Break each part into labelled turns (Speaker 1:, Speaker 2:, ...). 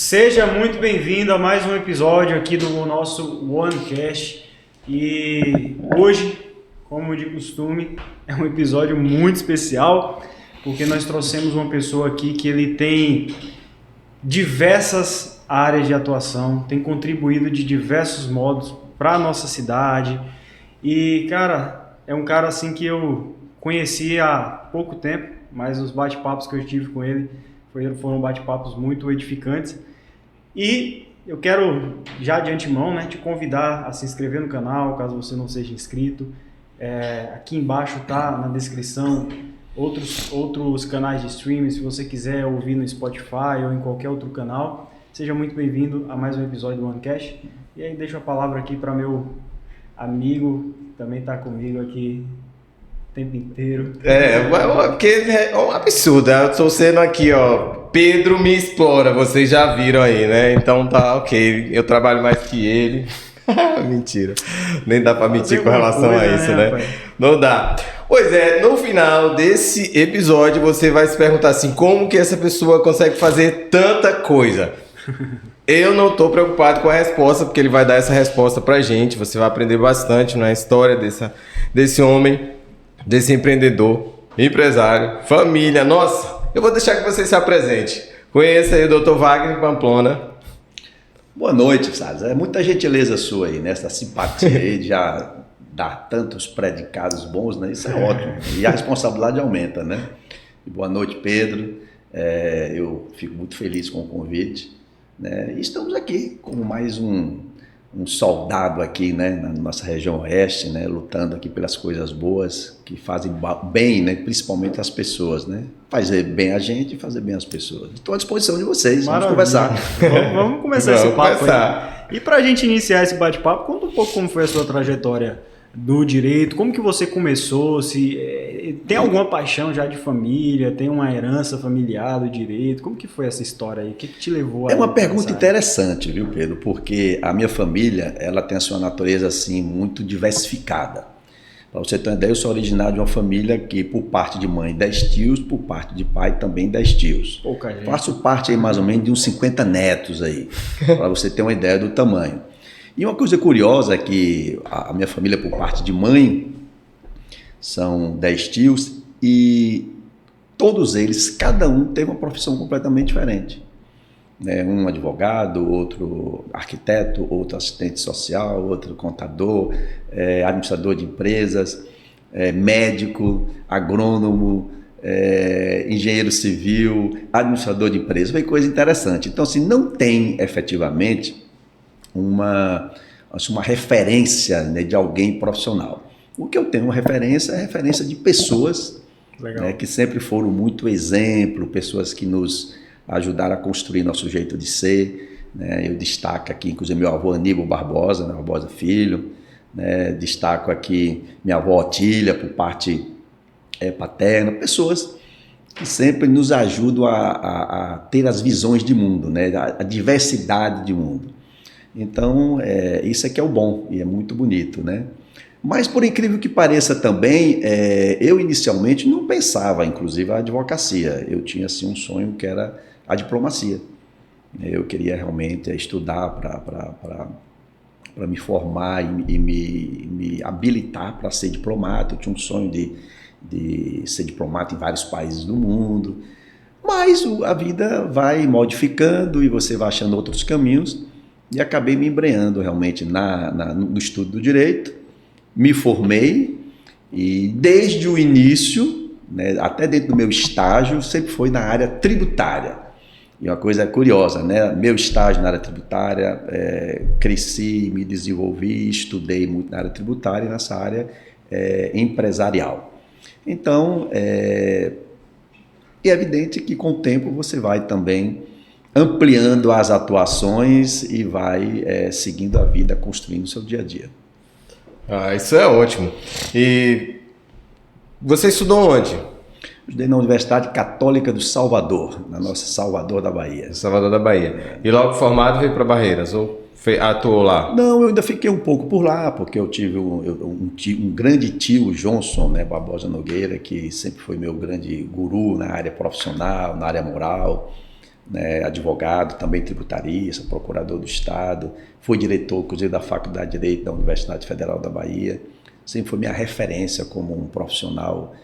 Speaker 1: Seja muito bem-vindo a mais um episódio aqui do nosso OneCast. E hoje, como de costume, é um episódio muito especial, porque nós trouxemos uma pessoa aqui que ele tem diversas áreas de atuação, tem contribuído de diversos modos para a nossa cidade. E, cara, é um cara assim que eu conheci há pouco tempo, mas os bate-papos que eu tive com ele foram bate-papos muito edificantes. E eu quero, já de antemão, te convidar a se inscrever no canal, caso você não seja inscrito. Aqui embaixo tá na descrição outros canais de streaming, se você quiser ouvir no Spotify ou em qualquer outro canal. Seja muito bem-vindo a mais um episódio do OneCast. E aí deixo a palavra aqui para meu amigo, que também está comigo aqui o tempo inteiro.
Speaker 2: Porque é um absurdo. Eu tô sendo aqui, Pedro me explora, vocês já viram aí, né? Então tá ok, eu trabalho mais que ele. Mentira, nem dá pra mentir com relação a isso, né? Não dá. Pois é, no final desse episódio você vai se perguntar assim, como que essa pessoa consegue fazer tanta coisa? Eu não tô preocupado com a resposta, porque ele vai dar essa resposta pra gente, você vai aprender bastante na história desse homem, desse empreendedor, empresário, família. Nossa, eu vou deixar que você se apresente. Conheça aí o Dr. Wagner Pamplona.
Speaker 3: Boa noite, Salles. É muita gentileza sua aí, né? Essa simpatia aí de já dar tantos predicados bons, né? Isso é ótimo. E a responsabilidade aumenta, né? E boa noite, Pedro. Eu fico muito feliz com o convite, né? E estamos aqui como mais um soldado aqui, né, na nossa região oeste, né, lutando aqui pelas coisas boas que fazem bem, né, principalmente as pessoas, né, fazer bem a gente e fazer bem as pessoas. Estou à disposição de vocês.
Speaker 1: Maravilha.
Speaker 3: Vamos conversar.
Speaker 1: Vamos começar esse papo aí. E para a gente iniciar esse bate-papo, conta um pouco como foi a sua trajetória do direito, como que você começou, se tem alguma paixão já de família, tem uma herança familiar do direito, como que foi essa história aí? O que te levou a...
Speaker 3: É uma pergunta interessante, viu, Pedro? Porque a minha família, ela tem a sua natureza assim muito diversificada. Para você ter uma ideia, eu sou originário de uma família que, por parte de mãe, 10 tios, por parte de pai, também 10 tios.
Speaker 1: Pouca gente.
Speaker 3: Faço parte aí mais ou menos de uns 50 netos aí, para você ter uma ideia do tamanho. E uma coisa curiosa é que a minha família, por parte de mãe, são 10 tios e todos eles, cada um teve uma profissão completamente diferente. Um advogado, outro arquiteto, outro assistente social, outro contador, administrador de empresas, médico, agrônomo, engenheiro civil, administrador de empresas. Foi coisa interessante. Então, assim, não tem efetivamente uma referência, né, de alguém profissional. O que eu tenho uma referência é a referência de pessoas, né, que sempre foram muito exemplo, pessoas que nos ajudaram a construir nosso jeito de ser, né? Eu destaco aqui, inclusive, meu avô Aníbal Barbosa, né, Barbosa Filho, né? Destaco aqui minha avó Otília, por parte paterna, pessoas que sempre nos ajudam a ter as visões de mundo, né? A diversidade de mundo. Então, isso é que é o bom e é muito bonito, né? Mas, por incrível que pareça também, eu inicialmente não pensava, inclusive, a advocacia. Eu tinha, assim, um sonho que era a diplomacia. Eu queria realmente estudar para me formar e me habilitar para ser diplomata. Eu tinha um sonho de ser diplomata em vários países do mundo. Mas a vida vai modificando e você vai achando outros caminhos. E acabei me embrenhando realmente no estudo do direito, me formei e desde o início, né, até dentro do meu estágio, sempre foi na área tributária. E uma coisa curiosa, né, meu estágio na área tributária, cresci, me desenvolvi, estudei muito na área tributária e nessa área empresarial. Então, é evidente que com o tempo você vai também ampliando as atuações e vai seguindo a vida, construindo o seu dia a dia.
Speaker 2: Isso é ótimo. E você estudou onde?
Speaker 3: Estudei na Universidade Católica do Salvador, na nossa Salvador da Bahia.
Speaker 2: Salvador da Bahia. E logo formado veio para Barreiras, ou atuou lá?
Speaker 3: Não, eu ainda fiquei um pouco por lá, porque eu tive um grande tio, Johnson, né, Barbosa Nogueira, que sempre foi meu grande guru na área profissional, na área moral. né, advogado, também tributarista, procurador do Estado, foi diretor, inclusive, da Faculdade de Direito da Universidade Federal da Bahia. Sempre foi minha referência como um profissional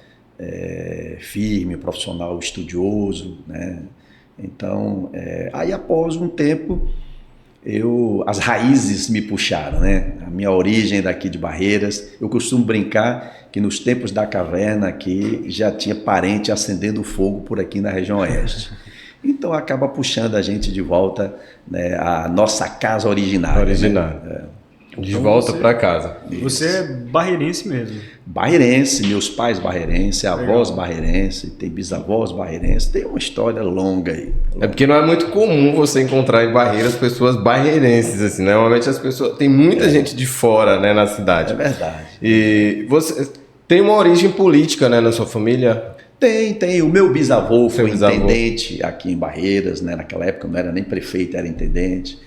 Speaker 3: firme, um profissional estudioso, né? Então, aí após um tempo, as raízes me puxaram, né? A minha origem daqui de Barreiras, eu costumo brincar que nos tempos da caverna aqui já tinha parente acendendo fogo por aqui na região oeste. Então acaba puxando a gente de volta, né, à nossa casa originária. Né?
Speaker 2: De então volta para casa.
Speaker 1: Você é barreirense mesmo?
Speaker 3: Barreirense, meus pais barreirense, avós barreirense, tem bisavós barreirense, tem uma história longa aí.
Speaker 2: É porque não é muito comum você encontrar em Barreiras pessoas barreirenses, assim, né? Normalmente as pessoas... Tem muita gente de fora, né, na cidade.
Speaker 3: É verdade.
Speaker 2: E você tem uma origem política, né, na sua família?
Speaker 3: Tem. O meu bisavô foi intendente aqui em Barreiras, né? Naquela época não era nem prefeito, era intendente.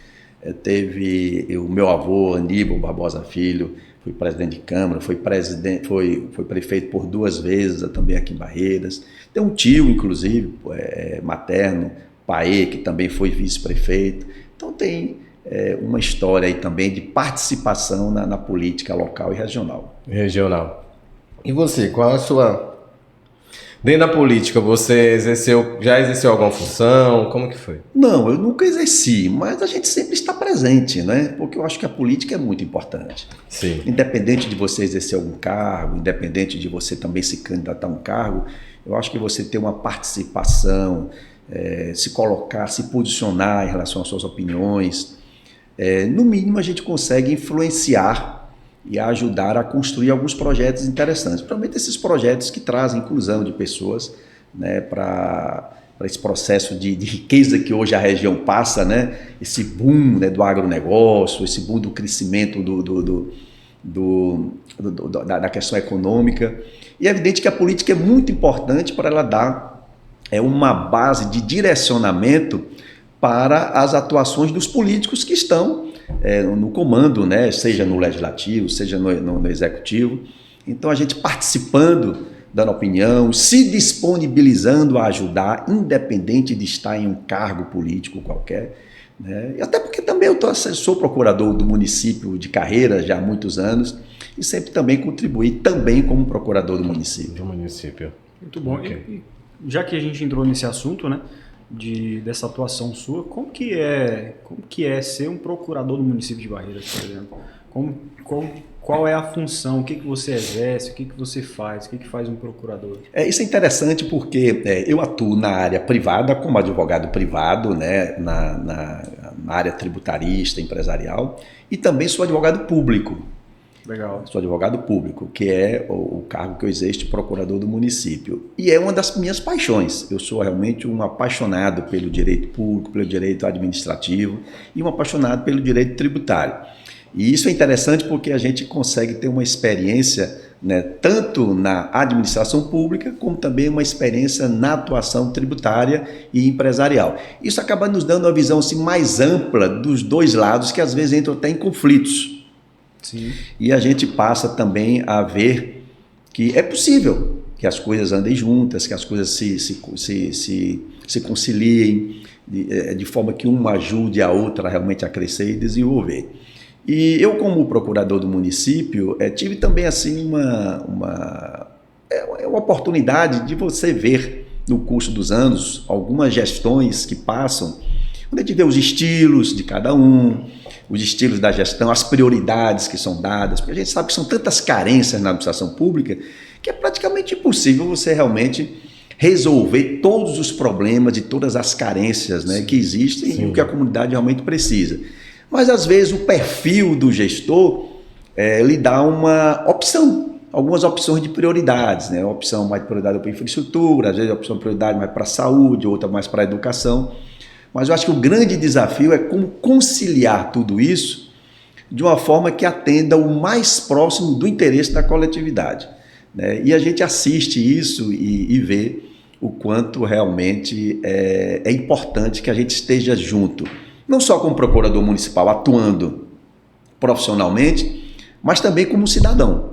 Speaker 3: Teve o meu avô, Aníbal Barbosa Filho, foi presidente de Câmara, foi prefeito por 2 vezes também aqui em Barreiras. Tem um tio, inclusive, materno, Paê, que também foi vice-prefeito. Então tem uma história aí também de participação na política local e regional.
Speaker 2: E você, qual a sua... Dentro da política, você já exerceu alguma função? Como que foi?
Speaker 3: Não, eu nunca exerci, mas a gente sempre está presente, né? Porque eu acho que a política é muito importante.
Speaker 2: Sim.
Speaker 3: Independente de você exercer algum cargo, independente de você também se candidatar a um cargo, eu acho que você ter uma participação, se colocar, se posicionar em relação às suas opiniões, no mínimo a gente consegue influenciar e a ajudar a construir alguns projetos interessantes, principalmente esses projetos que trazem inclusão de pessoas, né, para esse processo de riqueza que hoje a região passa, né, esse boom, né, do agronegócio, esse boom do crescimento da questão econômica. E é evidente que a política é muito importante para ela dar uma base de direcionamento para as atuações dos políticos que estão no comando, né? Seja no legislativo, seja no executivo. Então a gente participando, dando opinião, se disponibilizando a ajudar, independente de estar em um cargo político qualquer, né? E até porque também eu sou procurador do município de Carreira já há muitos anos e sempre também contribuí também como procurador do município.
Speaker 1: Muito bom. Okay. E já que a gente entrou nesse assunto, né? Dessa atuação sua, como que é ser um procurador do município de Barreiras, por exemplo? Qual é a função, o que você exerce, o que você faz, o que faz um procurador?
Speaker 3: Isso é interessante porque eu atuo na área privada como advogado privado, né, na área tributarista, empresarial, e também sou advogado público.
Speaker 1: Legal.
Speaker 3: Sou advogado público, que é o cargo que eu exerço de procurador do município. E é uma das minhas paixões. Eu sou realmente um apaixonado pelo direito público, pelo direito administrativo e um apaixonado pelo direito tributário. E isso é interessante porque a gente consegue ter uma experiência, né, tanto na administração pública, como também uma experiência na atuação tributária e empresarial. Isso acaba nos dando uma visão assim, mais ampla dos dois lados, que às vezes entram até em conflitos.
Speaker 1: Sim.
Speaker 3: E a gente passa também a ver que é possível que as coisas andem juntas, que as coisas se conciliem, de forma que uma ajude a outra realmente a crescer e desenvolver. E eu, como procurador do município, tive também assim uma oportunidade de você ver no curso dos anos algumas gestões que passam, onde a gente vê os estilos de cada um, os estilos da gestão, as prioridades que são dadas, porque a gente sabe que são tantas carências na administração pública que é praticamente impossível você realmente resolver todos os problemas e todas as carências, né, que existem. Sim. E o que a comunidade realmente precisa. Mas às vezes o perfil do gestor lhe dá uma opção, algumas opções de prioridades, né? Uma opção mais de prioridade para a infraestrutura, às vezes a opção de prioridade mais para a saúde, outra mais para a educação. Mas eu acho que o grande desafio é como conciliar tudo isso de uma forma que atenda o mais próximo do interesse da coletividade, né? E a gente assiste isso e vê o quanto realmente é importante que a gente esteja junto, não só como procurador municipal atuando profissionalmente, mas também como cidadão.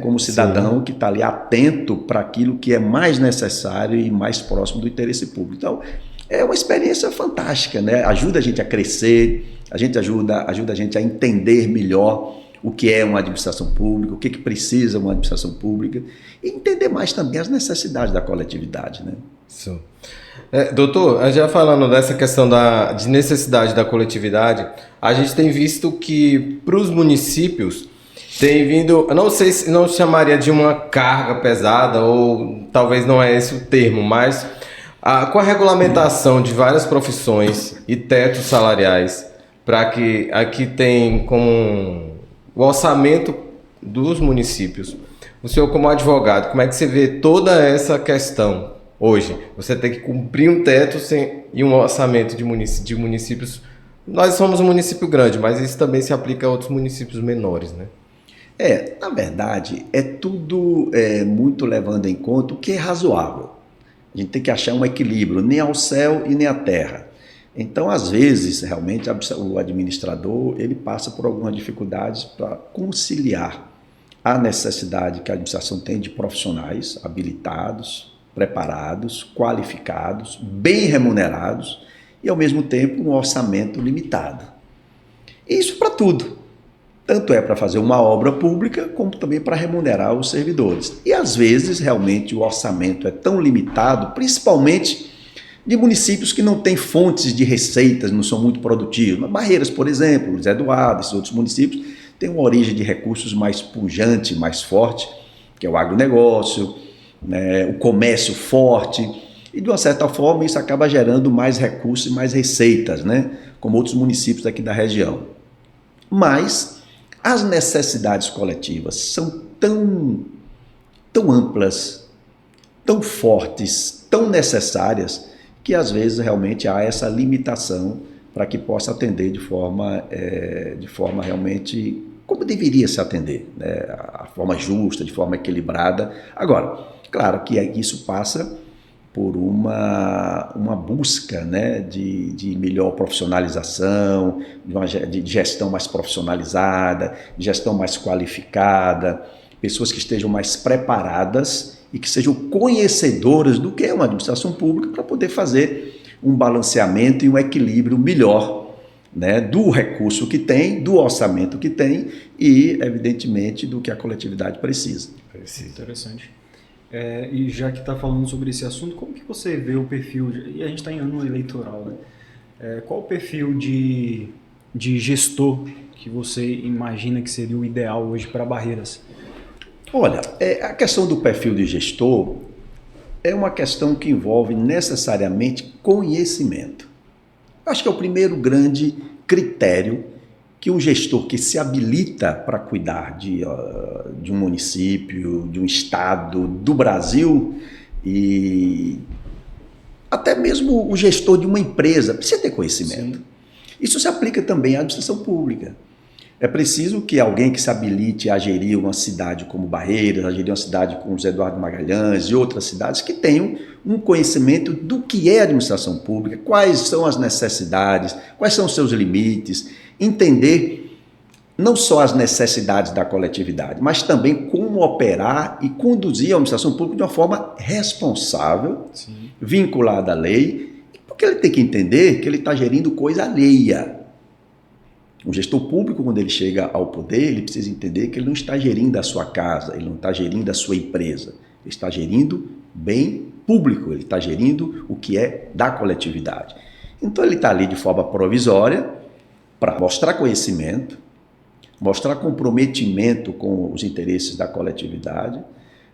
Speaker 3: Como cidadão, sim, que está ali atento para aquilo que é mais necessário e mais próximo do interesse público. Então, É uma experiência fantástica, né? Ajuda a gente a crescer, ajuda a gente a entender melhor o que é uma administração pública, o que precisa uma administração pública e entender mais também as necessidades da coletividade, né?
Speaker 2: Isso. Doutor, já falando dessa questão de necessidade da coletividade, a gente tem visto que para os municípios tem vindo, eu não sei se não chamaria de uma carga pesada, ou talvez não é esse o termo, mas com a regulamentação de várias profissões e tetos salariais, para que aqui tem como o orçamento dos municípios. O senhor, como advogado, como é que você vê toda essa questão hoje? Você tem que cumprir um teto e um orçamento de municípios. Nós somos um município grande, mas isso também se aplica a outros municípios menores, né?
Speaker 3: Na verdade, é tudo muito levando em conta o que é razoável. A gente tem que achar um equilíbrio, nem ao céu e nem à terra. Então, às vezes, realmente, o administrador ele passa por algumas dificuldades para conciliar a necessidade que a administração tem de profissionais habilitados, preparados, qualificados, bem remunerados e, ao mesmo tempo, um orçamento limitado. Isso para tudo. Tanto é para fazer uma obra pública, como também para remunerar os servidores. E, às vezes, realmente, o orçamento é tão limitado, principalmente de municípios que não têm fontes de receitas, não são muito produtivos. Barreiras, por exemplo, Luiz Eduardo, esses outros municípios, têm uma origem de recursos mais pujante, mais forte, que é o agronegócio, né, o comércio forte, e de uma certa forma isso acaba gerando mais recursos e mais receitas, né, como outros municípios aqui da região. Mas as necessidades coletivas são tão amplas, tão fortes, tão necessárias, que às vezes realmente há essa limitação para que possa atender de forma realmente como deveria se atender, né? A forma justa, de forma equilibrada. Agora, claro que isso passa por uma busca, né, de melhor profissionalização, de gestão mais profissionalizada, de gestão mais qualificada, pessoas que estejam mais preparadas e que sejam conhecedoras do que é uma administração pública para poder fazer um balanceamento e um equilíbrio melhor, né, do recurso que tem, do orçamento que tem e, evidentemente, do que a coletividade precisa.
Speaker 1: Interessante. E já que está falando sobre esse assunto, como que você vê o perfil, e a gente está em ano eleitoral, né? Qual o perfil de gestor que você imagina que seria o ideal hoje para Barreiras?
Speaker 3: Olha, a questão do perfil de gestor é uma questão que envolve necessariamente conhecimento. Acho que é o primeiro grande critério que um gestor que se habilita para cuidar de um município, de um estado, do Brasil e até mesmo o gestor de uma empresa precisa ter conhecimento. Sim. Isso se aplica também à administração pública. É preciso que alguém que se habilite a gerir uma cidade como Barreiras, a gerir uma cidade como José Eduardo Magalhães e outras cidades que tenham um conhecimento do que é a administração pública, quais são as necessidades, quais são os seus limites, entender não só as necessidades da coletividade, mas também como operar e conduzir a administração pública de uma forma responsável, sim, vinculada à lei, porque ele tem que entender que ele está gerindo coisa alheia. Um gestor público, quando ele chega ao poder, ele precisa entender que ele não está gerindo a sua casa, ele não está gerindo a sua empresa, ele está gerindo bem público, ele está gerindo o que é da coletividade. Então ele está ali de forma provisória para mostrar conhecimento, mostrar comprometimento com os interesses da coletividade,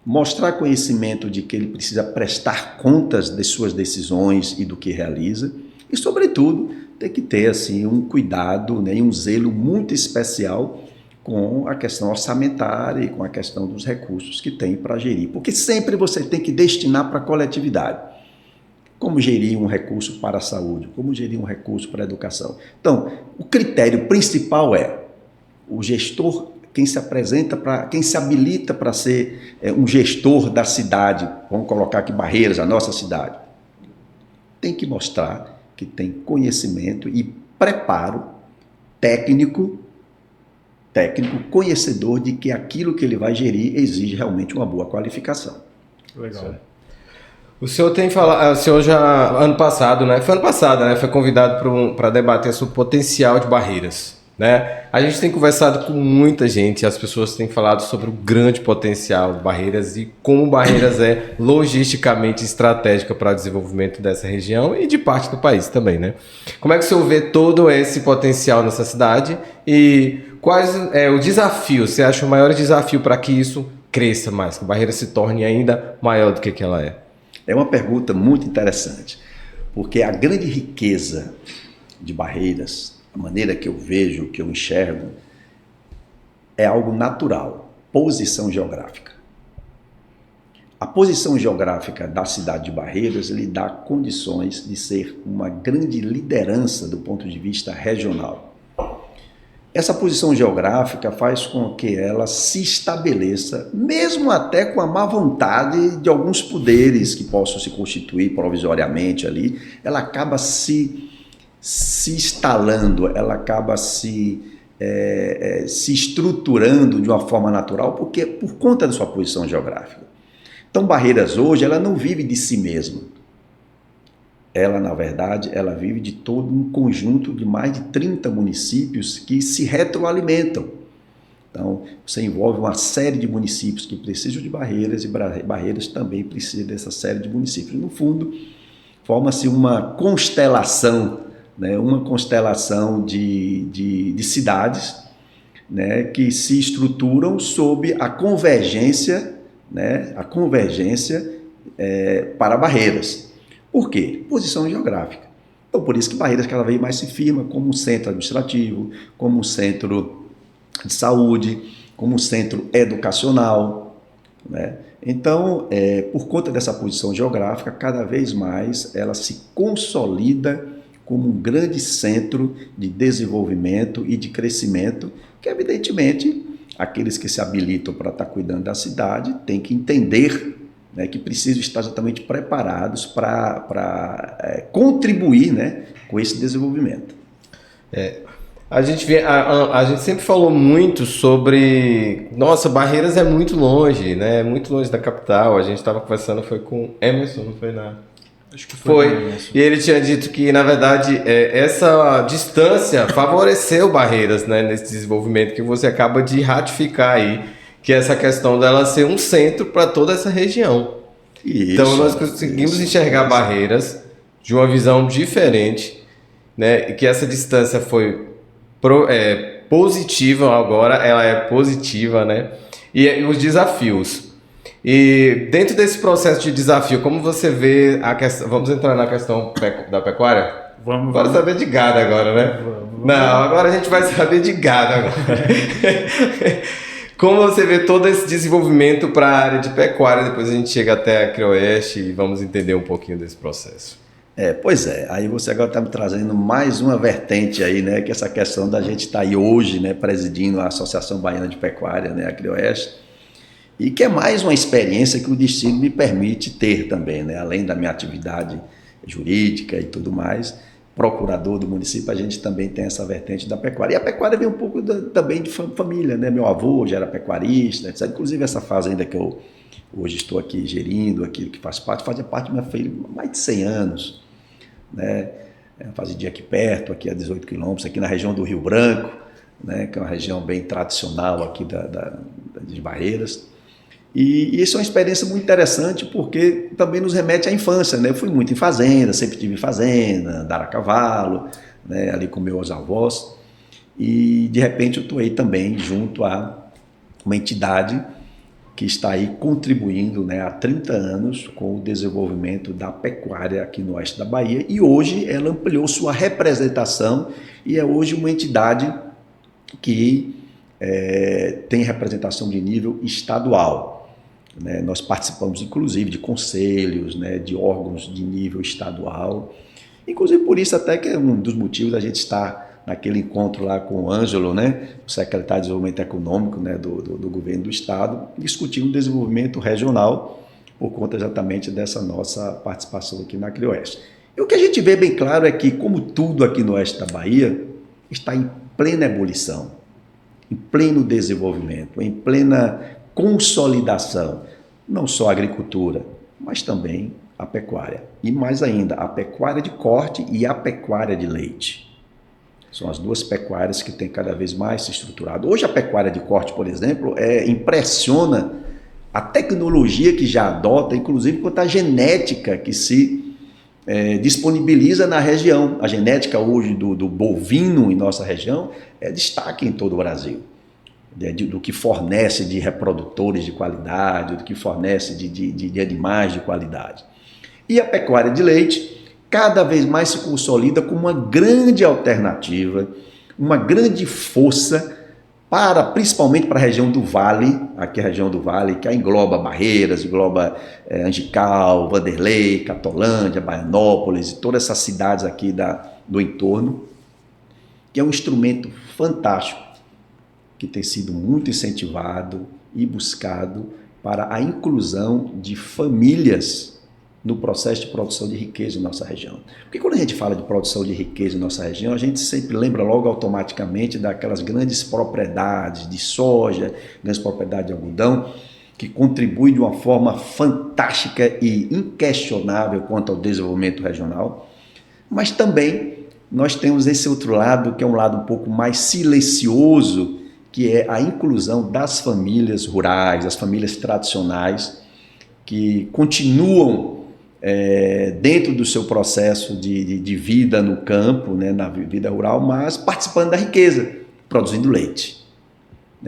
Speaker 3: mostrar conhecimento de que ele precisa prestar contas de suas decisões e do que realiza e, sobretudo, tem que ter assim, um cuidado, né, e um zelo muito especial com a questão orçamentária e com a questão dos recursos que tem para gerir. Porque sempre você tem que destinar para a coletividade. Como gerir um recurso para a saúde, como gerir um recurso para a educação. Então, o critério principal é o gestor, quem se apresenta, quem se habilita para ser um gestor da cidade, vamos colocar aqui Barreiras, a nossa cidade, tem que mostrar que tem conhecimento e preparo técnico, conhecedor de que aquilo que ele vai gerir exige realmente uma boa qualificação.
Speaker 1: Legal.
Speaker 2: O senhor tem falado, o senhor já, ano passado, né? Foi ano passado, né? Foi convidado para debater sobre o potencial de barreiras, né? A gente tem conversado com muita gente, as pessoas têm falado sobre o grande potencial de barreiras e como barreiras é logisticamente estratégica para o desenvolvimento dessa região e de parte do país também, né? Como é que o senhor vê todo esse potencial nessa cidade e quais é o desafio? Você acha o maior desafio para que isso cresça mais, que a barreira se torne ainda maior do que ela é?
Speaker 3: É uma pergunta muito interessante, porque a grande riqueza de Barreiras, a maneira que eu vejo, que eu enxergo, é algo natural, posição geográfica. A posição geográfica da cidade de Barreiras lhe dá condições de ser uma grande liderança do ponto de vista regional. Essa posição geográfica faz com que ela se estabeleça, mesmo até com a má vontade de alguns poderes que possam se constituir provisoriamente ali, ela acaba se instalando, ela acaba se estruturando de uma forma natural, porque por conta da sua posição geográfica. Então, Barreiras hoje, ela não vive de si mesma. Ela, na verdade, ela vive de todo um conjunto de mais de 30 municípios que se retroalimentam. Então, você envolve uma série de municípios que precisam de Barreiras e Barreiras também precisa dessa série de municípios. No fundo, forma-se uma constelação, né? Uma constelação de cidades, né? Que se estruturam sob a convergência, né? A convergência para Barreiras. Por quê? Posição geográfica. Então, por isso que Barreiras cada vez mais se firma como um centro administrativo, como um centro de saúde, como um centro educacional, né? Então, por conta dessa posição geográfica, cada vez mais ela se consolida como um grande centro de desenvolvimento e de crescimento, que evidentemente aqueles que se habilitam para estar cuidando da cidade têm que entender, né, que precisam estar exatamente preparados para contribuir, né, com esse desenvolvimento.
Speaker 2: A gente sempre falou muito sobre... Nossa, Barreiras é muito longe, né? É muito longe da capital. A gente estava conversando, foi com Emerson, não foi nada?
Speaker 1: Acho que foi.
Speaker 2: E ele tinha dito que, na verdade, essa distância favoreceu Barreiras, né, nesse desenvolvimento, que você acaba de ratificar aí, que é essa questão dela ser um centro para toda essa região. Então, nós conseguimos enxergar Barreiras de uma visão diferente, né, e que essa distância foi positiva agora, ela é positiva, né, e os desafios. E dentro desse processo de desafio, como você vê a questão... Vamos entrar na questão da pecuária?
Speaker 1: Vamos
Speaker 2: saber de gado agora, né? Não, agora a gente vai saber de gado agora. Como você vê todo esse desenvolvimento para a área de pecuária? Depois a gente chega até a Crioeste e vamos entender um pouquinho desse processo.
Speaker 3: Pois é, aí você agora está me trazendo mais uma vertente aí, né? Que é essa questão da gente estar aí hoje, né, presidindo a Associação Baiana de Pecuária, né, a Crioeste. E que é mais uma experiência que o destino me permite ter também, né? Além da minha atividade jurídica e tudo mais, procurador do município, a gente também tem essa vertente da pecuária. E a pecuária vem um pouco também de família, né? Meu avô já era pecuarista, etc. Inclusive essa fazenda que eu hoje estou aqui gerindo, aquilo que fazia parte da minha filha há mais de 100 anos, né? É uma fazendinha aqui perto, aqui a 18 quilômetros, aqui na região do Rio Branco, né? Que é uma região bem tradicional aqui de Barreiras. E isso é uma experiência muito interessante porque também nos remete à infância, né? Eu fui muito em fazenda, sempre tive em fazenda, andar a cavalo, né? Ali com meus avós, e de repente eu estou aí também junto a uma entidade que está aí contribuindo, né, há 30 anos com o desenvolvimento da pecuária aqui no oeste da Bahia, e hoje ela ampliou sua representação e é hoje uma entidade que tem representação de nível estadual. Né? Nós participamos, inclusive, de conselhos, né, de órgãos de nível estadual. Inclusive, por isso até que é um dos motivos da gente estar naquele encontro lá com o Ângelo, né, o secretário de Desenvolvimento Econômico, né, do governo do Estado, discutindo o desenvolvimento regional por conta exatamente dessa nossa participação aqui na Crioeste. E o que a gente vê bem claro é que, como tudo aqui no oeste da Bahia, está em plena ebulição, em pleno desenvolvimento, em plena consolidação, não só a agricultura, mas também a pecuária. E mais ainda, a pecuária de corte e a pecuária de leite. São as duas pecuárias que têm cada vez mais se estruturado. Hoje a pecuária de corte, por exemplo, impressiona a tecnologia que já adota, inclusive quanto à genética que se disponibiliza na região. A genética hoje do bovino em nossa região é destaque em todo o Brasil. Do que fornece de reprodutores de qualidade, do que fornece de animais de qualidade. E a pecuária de leite cada vez mais se consolida como uma grande alternativa, uma grande força principalmente para a região do Vale, aqui a região do Vale, que engloba Barreiras, engloba Angical, Vanderlei, Catolândia, Baianópolis e todas essas cidades aqui do entorno, que é um instrumento fantástico, que tem sido muito incentivado e buscado para a inclusão de famílias no processo de produção de riqueza em nossa região. Porque quando a gente fala de produção de riqueza em nossa região, a gente sempre lembra logo automaticamente daquelas grandes propriedades de soja, grandes propriedades de algodão, que contribuem de uma forma fantástica e inquestionável quanto ao desenvolvimento regional. Mas também nós temos esse outro lado, que é um lado um pouco mais silencioso, que é a inclusão das famílias rurais, das famílias tradicionais, que continuam dentro do seu processo de vida no campo, né, na vida rural, mas participando da riqueza, produzindo leite.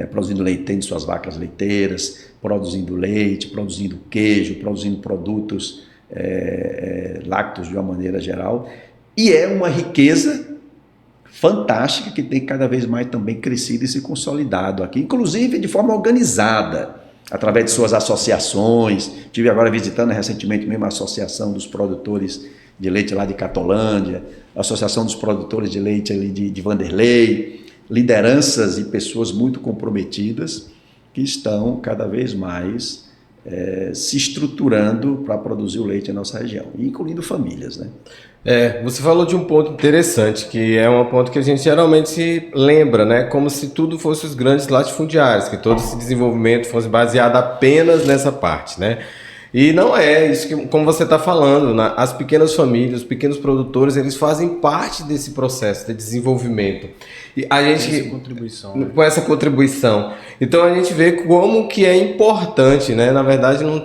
Speaker 3: Produzindo leite, tendo suas vacas leiteiras, produzindo leite, produzindo queijo, produzindo produtos lácteos de uma maneira geral. E é uma riqueza fantástica que tem cada vez mais também crescido e se consolidado aqui, inclusive de forma organizada, através de suas associações. Estive agora visitando recentemente mesmo a Associação dos Produtores de Leite lá de Catolândia, a Associação dos Produtores de Leite ali de Vanderlei, lideranças e pessoas muito comprometidas que estão cada vez mais se estruturando para produzir o leite em nossa região, incluindo famílias, né?
Speaker 2: Você falou de um ponto interessante, que é um ponto que a gente geralmente se lembra, né? Como se tudo fosse os grandes latifundiários, que todo esse desenvolvimento fosse baseado apenas nessa parte, né? E não é isso que, como você está falando, né? As pequenas famílias, os pequenos produtores, eles fazem parte desse processo de desenvolvimento. E a gente, com essa contribuição. Então a gente vê como que é importante, né? Na verdade, não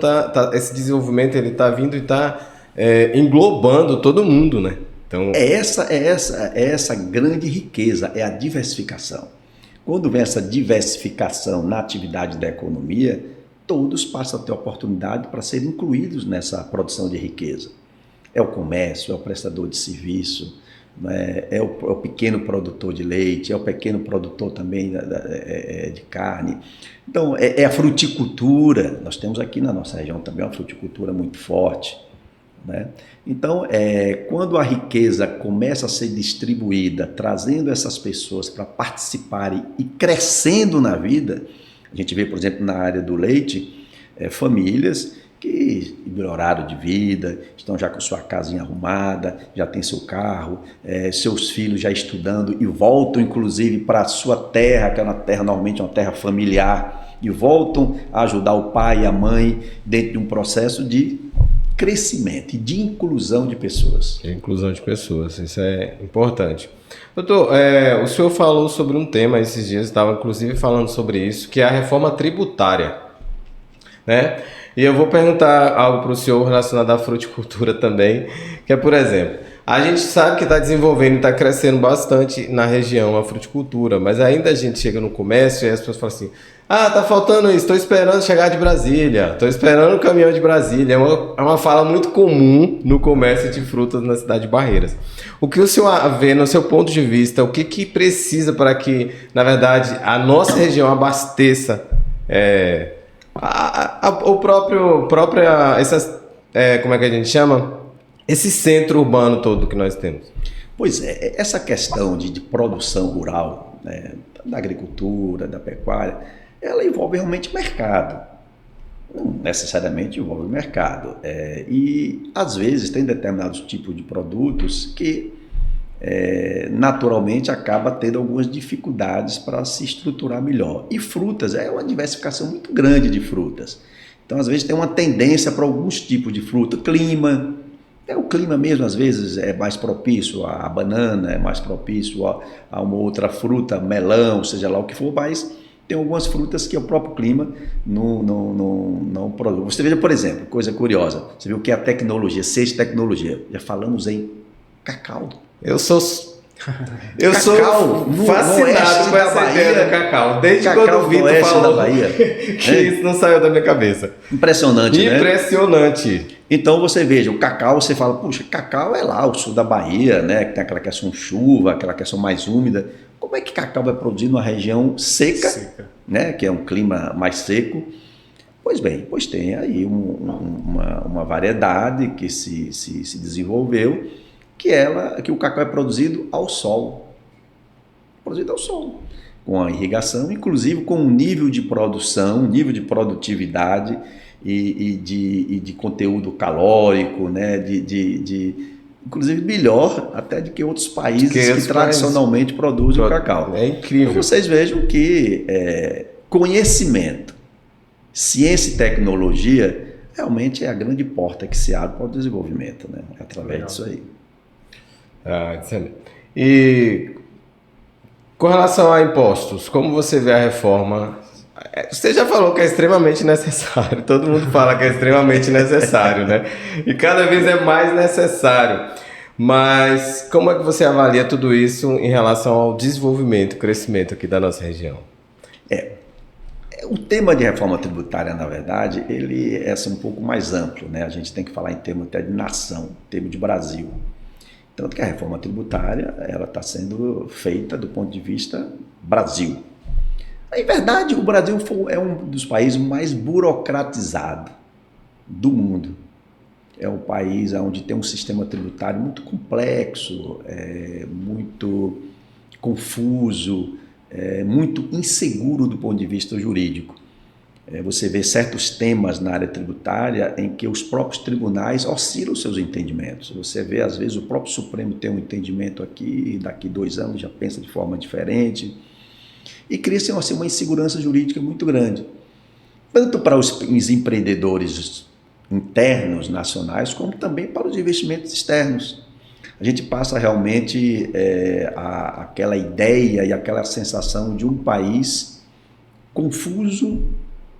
Speaker 2: esse desenvolvimento ele está vindo e está englobando todo mundo, né? Então
Speaker 3: essa grande riqueza, é a diversificação. Quando vem essa diversificação na atividade da economia, todos passam a ter oportunidade para serem incluídos nessa produção de riqueza. É o comércio, é o prestador de serviço, né? É o pequeno produtor de leite, é o pequeno produtor também de carne. Então, é a fruticultura. Nós temos aqui na nossa região também uma fruticultura muito forte, né? Então, quando a riqueza começa a ser distribuída, trazendo essas pessoas para participarem e crescendo na vida, a gente vê, por exemplo, na área do leite, famílias que melhoraram de vida, estão já com sua casinha arrumada, já tem seu carro, seus filhos já estudando e voltam, inclusive, para a sua terra, que é uma terra, normalmente uma terra familiar, e voltam a ajudar o pai e a mãe dentro de um processo de crescimento e de inclusão de pessoas.
Speaker 2: Inclusão de pessoas, isso é importante. Doutor, o senhor falou sobre um tema esses dias, estava inclusive falando sobre isso, que é a reforma tributária, né? E eu vou perguntar algo para o senhor relacionado à fruticultura também, que é, por exemplo, a gente sabe que está desenvolvendo e está crescendo bastante na região a fruticultura, mas ainda a gente chega no comércio e as pessoas falam assim: tá faltando isso, estou esperando chegar de Brasília, estou esperando o caminhão de Brasília. É uma fala muito comum no comércio de frutas na cidade de Barreiras. O que o senhor vê, no seu ponto de vista, o que precisa para que, na verdade, a nossa região abasteça como é que a gente chama? Esse centro urbano todo que nós temos?
Speaker 3: Pois é, essa questão de produção rural, né, da agricultura, da pecuária, ela envolve realmente mercado. Não necessariamente envolve mercado. E, às vezes, tem determinados tipos de produtos que, naturalmente, acaba tendo algumas dificuldades para se estruturar melhor. E frutas, é uma diversificação muito grande de frutas. Então, às vezes, tem uma tendência para alguns tipos de fruta. Clima, o clima mesmo, às vezes, é mais propício à banana, é mais propício a uma outra fruta, melão, seja lá o que for, mas tem algumas frutas que o próprio clima não produz. Você veja, por exemplo, coisa curiosa, você viu que a tecnologia, ciência e tecnologia, já falamos em cacau.
Speaker 2: Eu sou
Speaker 3: Cacau, no
Speaker 2: fascinado
Speaker 3: oeste
Speaker 2: com
Speaker 3: da
Speaker 2: essa
Speaker 3: Bahia.
Speaker 2: ideia do cacau. Desde
Speaker 3: Cacau
Speaker 2: quando o
Speaker 3: no
Speaker 2: Vitor
Speaker 3: oeste
Speaker 2: falou
Speaker 3: da Bahia.
Speaker 2: que isso não saiu da minha cabeça.
Speaker 3: Impressionante, né?
Speaker 2: Impressionante.
Speaker 3: Então você veja, o cacau, você fala, puxa, cacau é lá o sul da Bahia, né? Que tem aquela questão chuva, aquela questão mais úmida. Como é que cacau vai produzir numa região seca, né? Que é um clima mais seco? Pois bem, tem aí uma variedade que se desenvolveu, que o cacau é produzido ao sol. Produzido ao sol. Com a irrigação, inclusive com um nível de produção, um nível de produtividade e de conteúdo calórico, né? Inclusive melhor até do que outros países que tradicionalmente produzem o cacau.
Speaker 2: É incrível.
Speaker 3: Então vocês vejam que conhecimento, ciência e tecnologia realmente é a grande porta que se abre para o desenvolvimento, né? Através disso aí.
Speaker 2: Excelente. E com relação a impostos, como você vê a reforma? Você já falou que é extremamente necessário, todo mundo fala que é extremamente necessário, né? E cada vez é mais necessário. Mas como é que você avalia tudo isso em relação ao desenvolvimento, crescimento aqui da nossa região?
Speaker 3: O tema de reforma tributária, na verdade, ele é um pouco mais amplo, né? A gente tem que falar em termos até de nação, em termos de Brasil. Tanto que a reforma tributária ela está sendo feita do ponto de vista Brasil. Em verdade, o Brasil é um dos países mais burocratizados do mundo. É um país onde tem um sistema tributário muito complexo, muito confuso, muito inseguro do ponto de vista jurídico. Você vê certos temas na área tributária em que os próprios tribunais oscilam seus entendimentos. Você vê, às vezes, o próprio Supremo tem um entendimento aqui e daqui 2 anos já pensa de forma diferente. E cria-se uma insegurança jurídica muito grande, tanto para os empreendedores internos, nacionais, como também para os investimentos externos. A gente passa realmente aquela ideia e aquela sensação de um país confuso,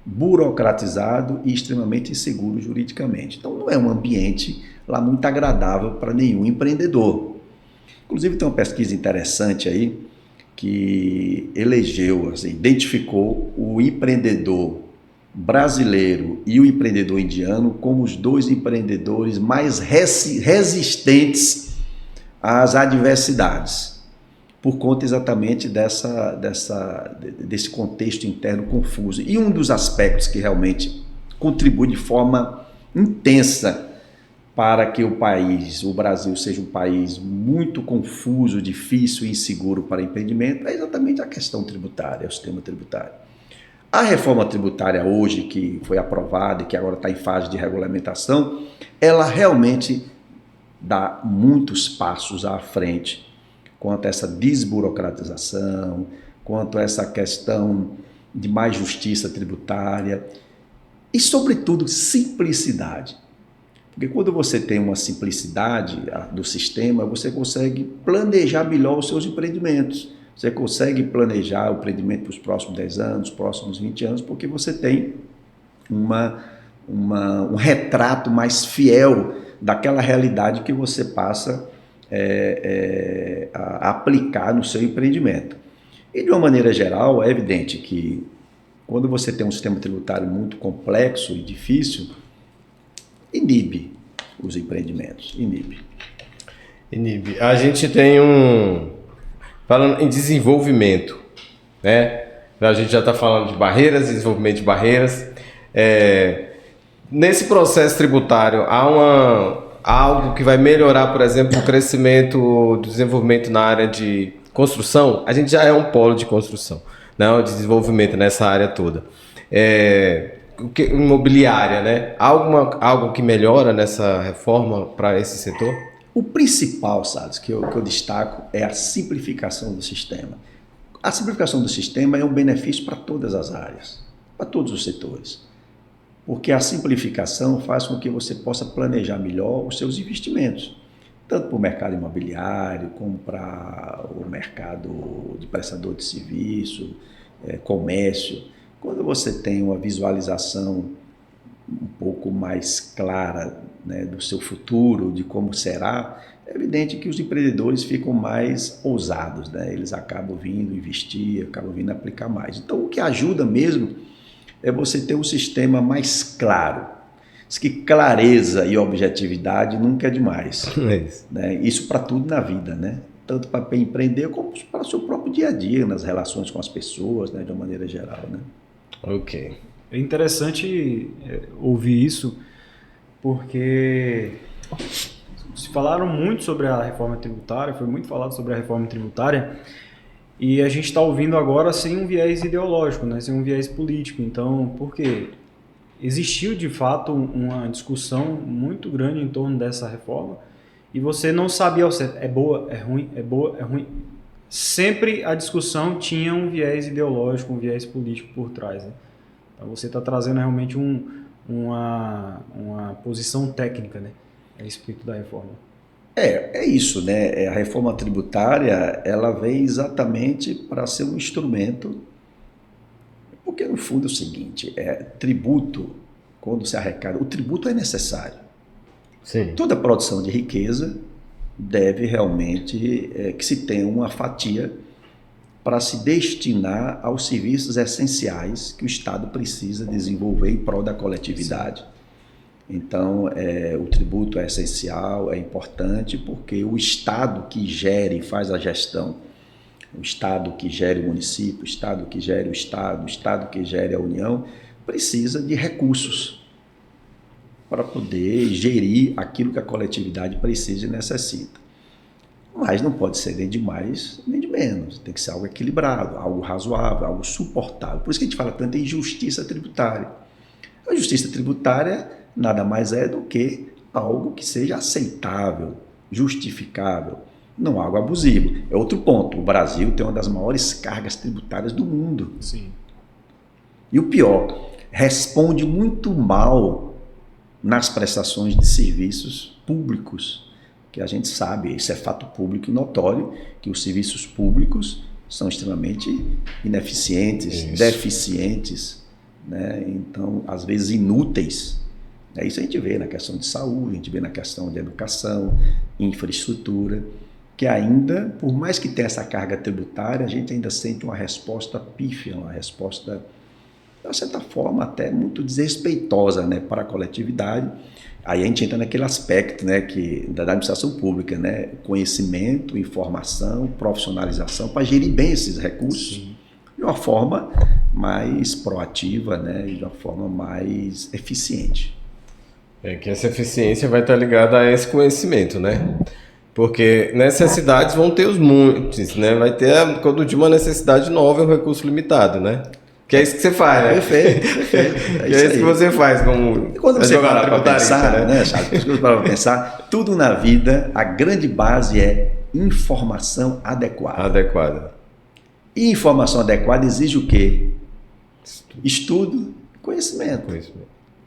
Speaker 3: burocratizado e extremamente inseguro juridicamente. Então não é um ambiente lá muito agradável para nenhum empreendedor. Inclusive tem uma pesquisa interessante aí que identificou o empreendedor brasileiro e o empreendedor indiano como os 2 empreendedores mais resistentes às adversidades, por conta exatamente desse contexto interno confuso. E um dos aspectos que realmente contribui de forma intensa para que o Brasil, seja um país muito confuso, difícil e inseguro para empreendimento, é exatamente a questão tributária, o sistema tributário. A reforma tributária hoje, que foi aprovada e que agora está em fase de regulamentação, ela realmente dá muitos passos à frente quanto a essa desburocratização, quanto a essa questão de mais justiça tributária e, sobretudo, simplicidade. Porque quando você tem uma simplicidade do sistema, você consegue planejar melhor os seus empreendimentos. Você consegue planejar o empreendimento para os próximos 10 anos, próximos 20 anos, porque você tem um retrato mais fiel daquela realidade que você passa a aplicar no seu empreendimento. E, de uma maneira geral, é evidente que quando você tem um sistema tributário muito complexo e difícil, inibe os empreendimentos, inibe.
Speaker 2: A gente tem falando em desenvolvimento, né? A gente já está falando de barreiras, desenvolvimento de barreiras. Nesse processo tributário, há algo que vai melhorar, por exemplo, o crescimento, o desenvolvimento na área de construção? A gente já é um polo de construção, né? De desenvolvimento nessa área toda. Imobiliária, né? Algo que melhora nessa reforma para esse setor?
Speaker 3: O principal, Salles, que eu destaco é a simplificação do sistema. A simplificação do sistema é um benefício para todas as áreas, para todos os setores. Porque a simplificação faz com que você possa planejar melhor os seus investimentos, tanto para o mercado imobiliário, como para o mercado de prestador de serviço, comércio. Quando você tem uma visualização um pouco mais clara, né, do seu futuro, de como será, é evidente que os empreendedores ficam mais ousados, né? Eles acabam vindo investir, acabam vindo aplicar mais. Então, o que ajuda mesmo é você ter um sistema mais claro. Diz que clareza e objetividade nunca é demais. Né? Isso para tudo na vida, né? Tanto para empreender como para o seu próprio dia a dia, nas relações com as pessoas, né, de uma maneira geral, né?
Speaker 2: Ok.
Speaker 1: É interessante ouvir isso, porque se falaram muito sobre a reforma tributária, foi muito falado sobre a reforma tributária, e a gente está ouvindo agora sem um viés ideológico, né? Sem um viés político. Então, por quê? Existiu de fato uma discussão muito grande em torno dessa reforma, e você não sabia ao certo, é boa, é ruim, é boa, é ruim. Sempre a discussão tinha um viés ideológico, um viés político por trás, né? Então você está trazendo realmente uma posição técnica, né, a respeito da reforma.
Speaker 3: É isso, né? A reforma tributária, ela vem exatamente para ser um instrumento, porque no fundo é o seguinte, tributo, quando se arrecada, o tributo é necessário.
Speaker 2: Sim.
Speaker 3: Toda produção de riqueza deve realmente que se tenha uma fatia para se destinar aos serviços essenciais que o Estado precisa desenvolver em prol da coletividade. Então, o tributo é essencial, é importante, porque o Estado que gere e faz a gestão, o Estado que gere o município, o Estado que gere o Estado que gere a União, precisa de recursos para poder gerir aquilo que a coletividade precisa e necessita. Mas não pode ser nem de mais nem de menos, tem que ser algo equilibrado, algo razoável, algo suportável. Por isso que a gente fala tanto em justiça tributária. A justiça tributária nada mais é do que algo que seja aceitável, justificável, não algo abusivo. É outro ponto, o Brasil tem uma das maiores cargas tributárias do mundo.
Speaker 1: Sim.
Speaker 3: E o pior, responde muito mal nas prestações de serviços públicos, que a gente sabe, isso é fato público e notório, que os serviços públicos são extremamente ineficientes, deficientes, né? Então, às vezes inúteis. Isso a gente vê na questão de saúde, a gente vê na questão de educação, infraestrutura, que ainda, por mais que tenha essa carga tributária, a gente ainda sente uma resposta pífia, uma resposta, de certa forma, até muito desrespeitosa, né, para a coletividade. Aí a gente entra naquele aspecto, né, da administração pública, né, conhecimento, informação, profissionalização, para gerir bem esses recursos. Sim. De uma forma mais proativa, né, e de uma forma mais eficiente.
Speaker 2: Que essa eficiência vai estar ligada a esse conhecimento, né? Porque necessidades vão ter os muitos, né? Vai ter, quando de uma necessidade nova, é um recurso limitado, né? Que é isso que você faz, né?
Speaker 3: Perfeito.
Speaker 2: É isso que você faz como...
Speaker 3: E quando você para para pensar, né, Charles? Quando você para pensar, tudo na vida, a grande base é informação adequada. E informação adequada exige o quê? Estudo, conhecimento.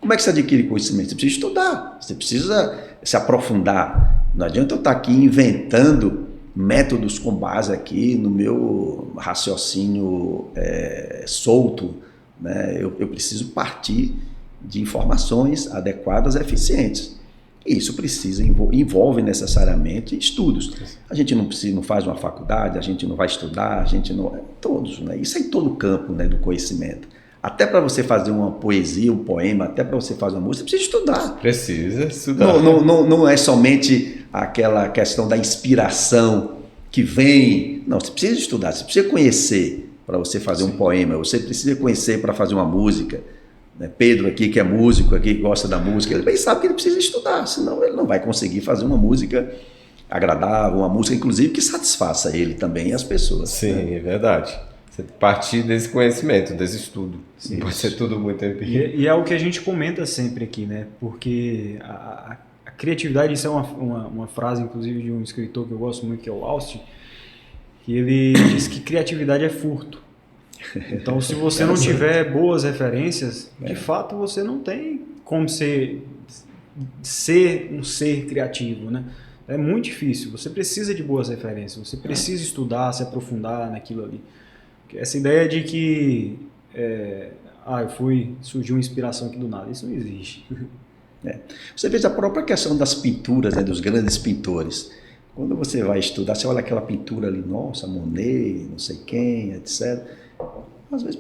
Speaker 3: Como é que você adquire conhecimento? Você precisa estudar, você precisa se aprofundar. Não adianta eu estar aqui inventando métodos com base aqui no meu raciocínio solto, né? Eu preciso partir de informações adequadas e eficientes. E isso envolve necessariamente estudos. A gente não faz uma faculdade, a gente não vai estudar, a gente não... Todos, né? Isso é em todo o campo, né, do conhecimento. Até para você fazer uma poesia, um poema, até para você fazer uma música, você precisa estudar.
Speaker 2: Precisa estudar.
Speaker 3: Não é somente aquela questão da inspiração que vem. Não, você precisa estudar, você precisa conhecer para você fazer um poema, você precisa conhecer para fazer uma música. Pedro aqui, que é músico, aqui que gosta da música, ele bem sabe que ele precisa estudar, senão ele não vai conseguir fazer uma música agradável, uma música, inclusive, que satisfaça ele também e as pessoas.
Speaker 2: Sim, né? É verdade. Você partir desse conhecimento, desse estudo. Sim, pode ser tudo muito empírico.
Speaker 1: E é o que a gente comenta sempre aqui, né? Porque a criatividade, isso é uma frase, inclusive, de um escritor que eu gosto muito, que é o Austin, que ele diz que criatividade é furto. Então, se você não tiver boas referências, de fato você não tem como ser um ser criativo, né? É muito difícil. Você precisa de boas referências, você precisa estudar, se aprofundar naquilo ali. Essa ideia de que surgiu uma inspiração aqui do nada, isso não existe.
Speaker 3: Você veja a própria questão das pinturas, né, dos grandes pintores. Quando você vai estudar, você olha aquela pintura ali, nossa, Monet, não sei quem, etc. Às vezes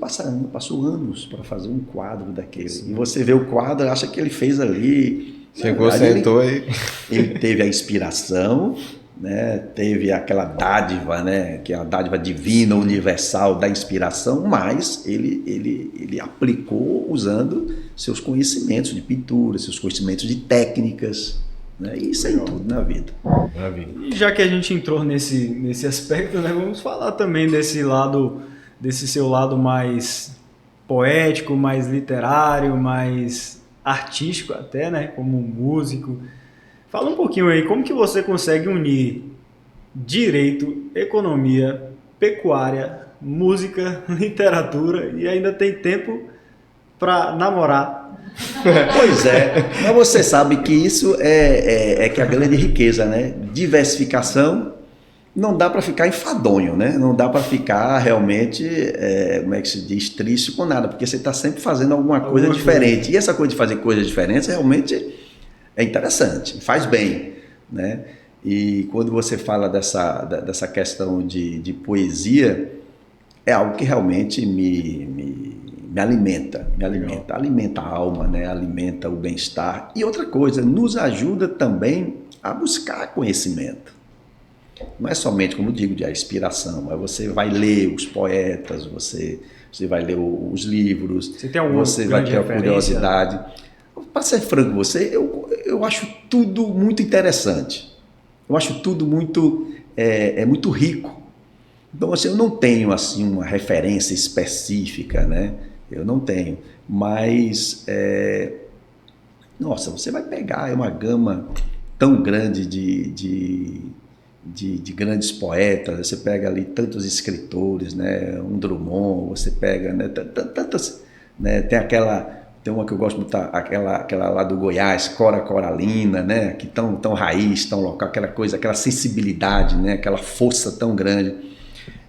Speaker 3: passou anos para fazer um quadro daquele. Sim. E você vê o quadro, acha que ele fez ali.
Speaker 2: Chegou, sentou aí.
Speaker 3: Ele teve a inspiração, né? Teve aquela dádiva, né? Que é a dádiva divina, universal da inspiração, mas ele aplicou usando seus conhecimentos de pintura, seus conhecimentos de técnicas, né? E isso é em tudo na vida.
Speaker 1: E já que a gente entrou nesse aspecto, né? Vamos falar também desse seu lado mais poético, mais literário, mais artístico até, né? Como músico. Fala um pouquinho aí, como que você consegue unir direito, economia, pecuária, música, literatura e ainda tem tempo para namorar?
Speaker 3: Pois é, mas você sabe que isso é que é a grande riqueza, né? Diversificação. Não dá para ficar enfadonho, né? Não dá para ficar realmente, como é que se diz, triste com nada, porque você está sempre fazendo alguma coisa diferente. E essa coisa de fazer coisas diferentes realmente é interessante, faz bem, né? E quando você fala dessa questão de poesia, é algo que realmente me alimenta, alimenta a alma, né? Alimenta o bem-estar. E outra coisa, nos ajuda também a buscar conhecimento. Não é somente, como eu digo, de inspiração, mas você vai ler os poetas, você vai ler os livros, você vai ter a curiosidade. Para ser franco com você, eu acho tudo muito interessante. Eu acho tudo muito, muito rico. Então, assim, eu não tenho assim, uma referência específica, né? Eu não tenho. Mas, nossa, você vai pegar uma gama tão grande de grandes poetas, você pega ali tantos escritores, né? Um Drummond, você pega, né? Tantas, né? Tem uma que eu gosto muito, aquela lá do Goiás, Cora Coralina, né? Que tão raiz, tão local, aquela coisa, aquela sensibilidade, né? Aquela força tão grande.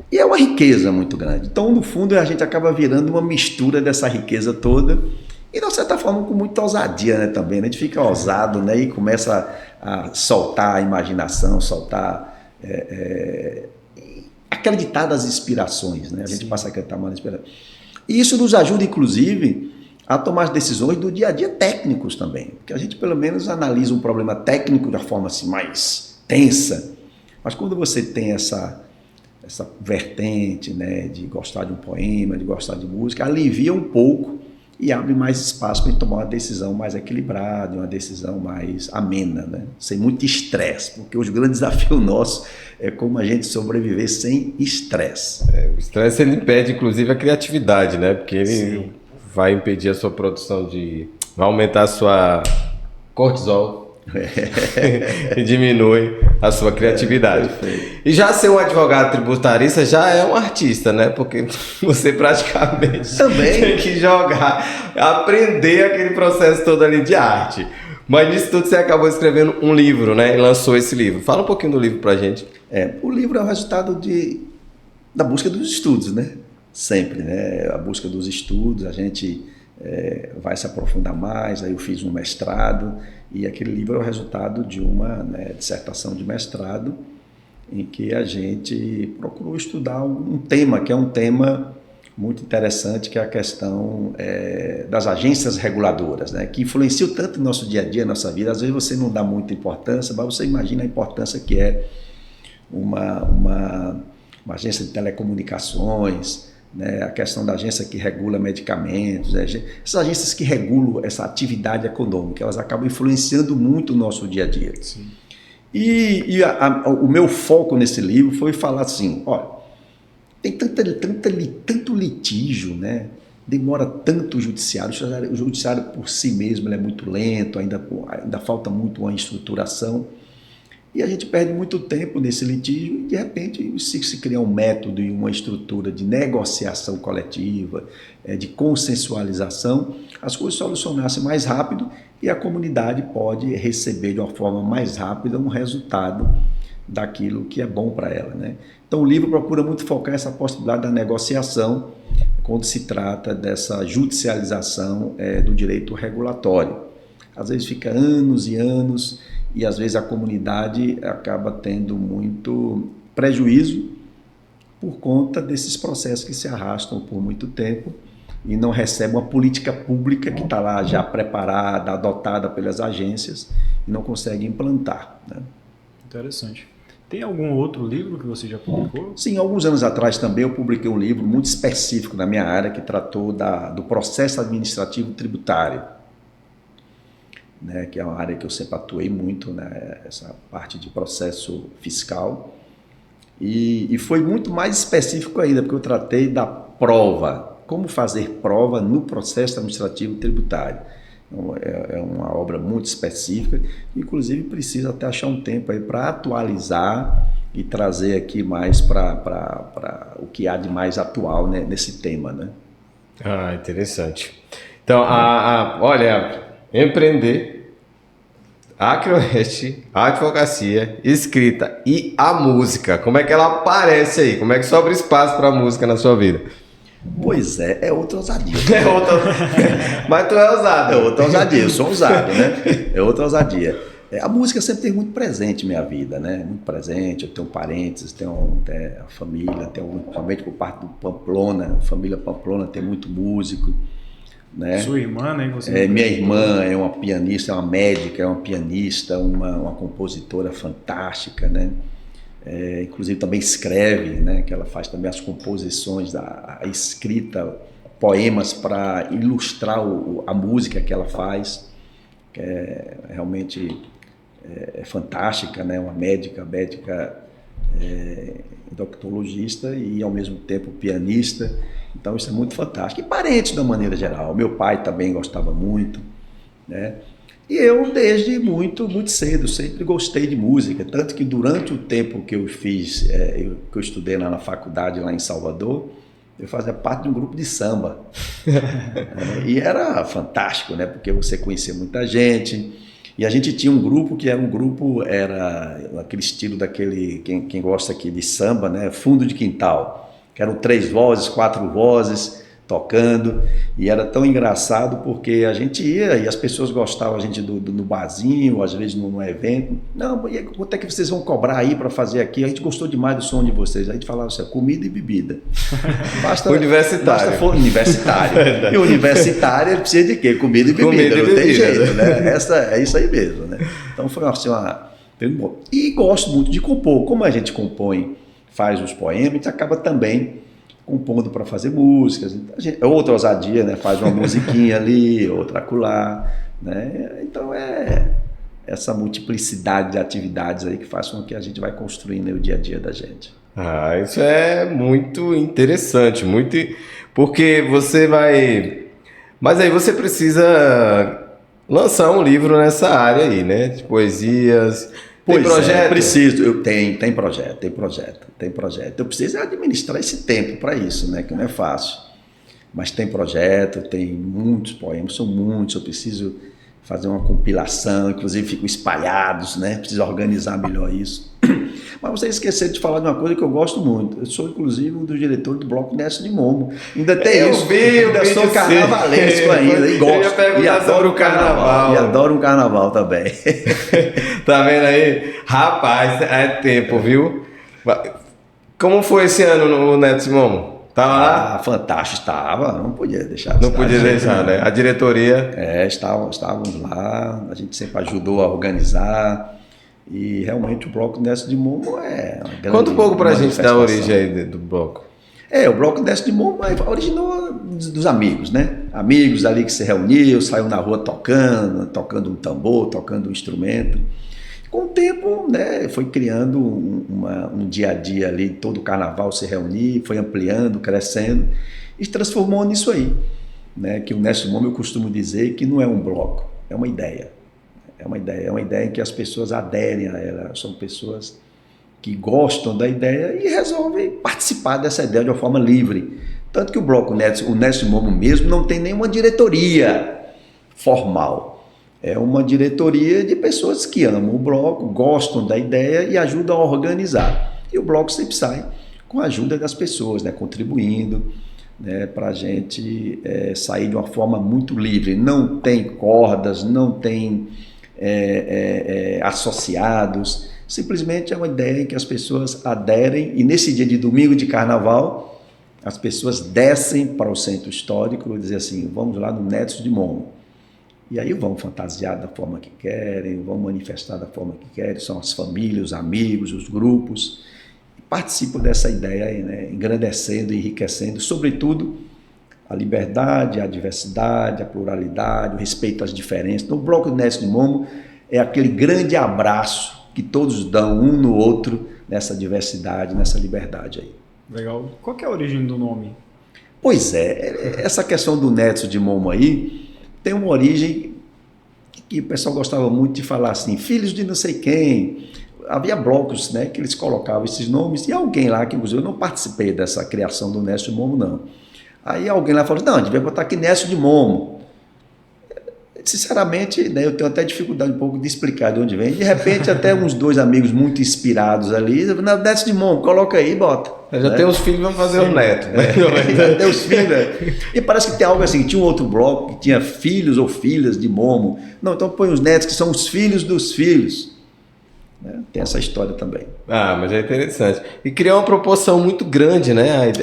Speaker 3: E é uma riqueza muito grande. Então, no fundo, a gente acaba virando uma mistura dessa riqueza toda e, de certa forma, com muita ousadia, né? Também, né? A gente fica ousado, né? E começa a soltar a imaginação, soltar, acreditar nas inspirações, né? A gente passa a acreditar mais nas inspirações. E isso nos ajuda, inclusive, a tomar as decisões do dia a dia técnicos também, porque a gente pelo menos analisa um problema técnico de uma forma assim, mais tensa, mas quando você tem essa vertente, né, de gostar de um poema, de gostar de música, alivia um pouco e abre mais espaço para tomar uma decisão mais equilibrada, uma decisão mais amena, né? Sem muito estresse, porque o grande desafio nosso é como a gente sobreviver sem estresse.
Speaker 2: O estresse ele impede inclusive a criatividade, né? Porque ele vai impedir a sua produção vai aumentar a sua cortisol e diminui a sua criatividade. E já ser um advogado tributarista já é um artista, né? Porque você praticamente
Speaker 3: também
Speaker 2: tem que aprender aquele processo todo ali de arte. Mas nisso tudo você acabou escrevendo um livro, né? E lançou esse livro. Fala um pouquinho do livro pra gente.
Speaker 3: O livro é o resultado da busca dos estudos, né? Sempre, né? A busca dos estudos, a gente vai se aprofundar mais. Aí eu fiz um mestrado e aquele livro é o resultado de uma, né, dissertação de mestrado em que a gente procurou estudar um tema que é um tema muito interessante, que é a questão das agências reguladoras, né, que influenciam tanto no nosso dia a dia, nossa vida. Às vezes você não dá muita importância, mas você imagina a importância que é uma agência de telecomunicações, né, a questão da agência que regula medicamentos, essas agências que regulam essa atividade econômica, elas acabam influenciando muito o nosso dia a dia.
Speaker 1: Sim.
Speaker 3: E o meu foco nesse livro foi falar assim, olha, tem tanto litígio, né? Demora tanto o judiciário por si mesmo ele é muito lento, ainda falta muito uma estruturação. E a gente perde muito tempo nesse litígio e, de repente, se cria um método e uma estrutura de negociação coletiva, de consensualização, as coisas solucionassem mais rápido e a comunidade pode receber de uma forma mais rápida um resultado daquilo que é bom para ela, né? Então o livro procura muito focar essa possibilidade da negociação quando se trata dessa judicialização do direito regulatório. Às vezes fica anos e anos e às vezes a comunidade acaba tendo muito prejuízo por conta desses processos que se arrastam por muito tempo e não recebe uma política pública que está lá já preparada, adotada pelas agências e não consegue implantar, né?
Speaker 1: Interessante. Tem algum outro livro que você já publicou?
Speaker 3: Sim, alguns anos atrás também eu publiquei um livro muito específico na minha área que tratou do processo administrativo tributário, né, que é uma área que eu sempre atuei muito, né, essa parte de processo fiscal. E foi muito mais específico ainda, porque eu tratei da prova, como fazer prova no processo administrativo tributário. É uma obra muito específica, inclusive precisa até achar um tempo aí para atualizar e trazer aqui mais para o que há de mais atual, né, nesse tema, né?
Speaker 2: Ah, interessante. Então, olha, empreender, Acroeste, a advocacia, escrita e a música, como é que ela aparece aí? Como é que sobra espaço para a música na sua vida?
Speaker 3: Pois é outra ousadia.
Speaker 2: Mas tu é ousado.
Speaker 3: É outra ousadia, eu sou ousado, né? É outra ousadia. A música sempre tem muito presente na minha vida, né? Muito presente, eu tenho parentes, tenho a família, principalmente por parte do Pamplona, a família Pamplona tem muito músico, né?
Speaker 1: Sua irmã, né? Você
Speaker 3: minha irmã é uma pianista, é uma médica, é uma pianista, uma compositora fantástica, né? Inclusive também escreve, né? Que ela faz também as composições, a escrita, poemas para ilustrar a música que ela faz, que realmente é fantástica, né? Uma médica doctologista e ao mesmo tempo pianista, então isso é muito fantástico. E parentes de uma maneira geral, meu pai também gostava muito, né? E eu desde muito cedo sempre gostei de música, tanto que durante o tempo que eu fiz, que eu estudei lá na faculdade lá em Salvador, eu fazia parte de um grupo de samba. E era fantástico, né? Porque você conhecia muita gente. E a gente tinha um grupo que era aquele estilo daquele, quem gosta aqui de samba, né? Fundo de quintal, que eram 3 vozes, 4 vozes tocando, e era tão engraçado porque a gente ia e as pessoas gostavam, a gente no barzinho, às vezes no evento, não, e quanto é que vocês vão cobrar aí para fazer aqui? A gente gostou demais do som de vocês, a gente falava assim, comida e bebida.
Speaker 2: Universitário.
Speaker 3: Universitário. E universitário ele precisa de quê? Comida e bebida, não tem jeito, né? É isso aí mesmo, né? Então foi assim, e gosto muito de compor, como a gente compõe, faz os poemas, a gente acaba também compondo para fazer músicas, outra ousadia, né? Faz uma musiquinha ali, outra acolá, né? Então essa multiplicidade de atividades aí que faz com que a gente vai construindo o dia a dia da gente.
Speaker 2: Ah, isso é muito interessante, porque você vai... Mas aí você precisa lançar um livro nessa área aí, né? De poesias... Tem projeto?
Speaker 3: Preciso. Tem projeto. Eu preciso administrar esse tempo para isso, né? Que não é fácil. Mas tem projeto, tem muitos poemas, são muitos. Eu preciso fazer uma compilação, inclusive ficam espalhados, né? Preciso organizar melhor isso. Mas você esqueceu de falar de uma coisa que eu gosto muito. Eu sou, inclusive, um dos diretores do Bloco Nessa de Momo. Ainda tem isso. Ainda sou carnavalesco ainda. E gosto.
Speaker 2: E adoro o carnaval.
Speaker 3: E adoro um carnaval também.
Speaker 2: Tá vendo aí? Rapaz, é tempo, viu? Como foi esse ano no Neto de Momo? Tava lá?
Speaker 3: Fantástico, estava. Não podia deixar.
Speaker 2: Não podia deixar, né? A diretoria...
Speaker 3: Estávamos lá. A gente sempre ajudou a organizar. E realmente o Bloco Nessa de Momo é uma grande...
Speaker 2: Conta um pouco pra gente da origem aí do bloco.
Speaker 3: O Bloco Nessa de Momo originou dos amigos, né? Amigos ali que se reuniam, saíam na rua tocando um tambor, tocando um instrumento. Com o tempo, né, foi criando um dia a dia ali, todo o carnaval se reunir, foi ampliando, crescendo e transformou nisso aí, né? Que o Nessa de Momo eu costumo dizer que não é um bloco, é uma ideia. É uma ideia em que as pessoas aderem a ela, são pessoas que gostam da ideia e resolvem participar dessa ideia de uma forma livre. Tanto que o Bloco Netos, o Netos de Momo mesmo, não tem nenhuma diretoria formal. É uma diretoria de pessoas que amam o Bloco, gostam da ideia e ajudam a organizar. E o Bloco sempre sai com a ajuda das pessoas, né, contribuindo, né, para a gente sair de uma forma muito livre. Não tem cordas, não tem associados, simplesmente é uma ideia em que as pessoas aderem e nesse dia de domingo de carnaval as pessoas descem para o centro histórico e dizem assim, vamos lá no Netos de Momo. E aí vão fantasiar da forma que querem, vão manifestar da forma que querem, são as famílias, os amigos, os grupos, e participam dessa ideia aí, né, engrandecendo e enriquecendo, sobretudo a liberdade, a diversidade, a pluralidade, o respeito às diferenças. Então, o Bloco do Netos de Momo é aquele grande abraço que todos dão um no outro nessa diversidade, nessa liberdade aí.
Speaker 1: Legal. Qual que é a origem do nome?
Speaker 3: Pois é, essa questão do Netos de Momo aí tem uma origem que o pessoal gostava muito de falar assim, filhos de não sei quem. Havia blocos, né, que eles colocavam esses nomes e alguém lá, que inclusive eu não participei dessa criação do Netos de Momo, não. Aí alguém lá falou, não, devia botar aqui Netos de Momo. Sinceramente, né, eu tenho até dificuldade um pouco de explicar de onde vem. De repente, até uns dois amigos muito inspirados ali, Netos de Momo, coloca aí e bota.
Speaker 2: Já tem os filhos, vamos fazer o neto. Né?
Speaker 3: Já tem os filhos. Né? E parece que tem algo assim, tinha um outro bloco que tinha filhos ou filhas de Momo. Não, então põe os netos que são os filhos dos filhos. Né? Tem essa história também.
Speaker 2: Ah, mas é interessante. E criar uma proporção muito grande, né?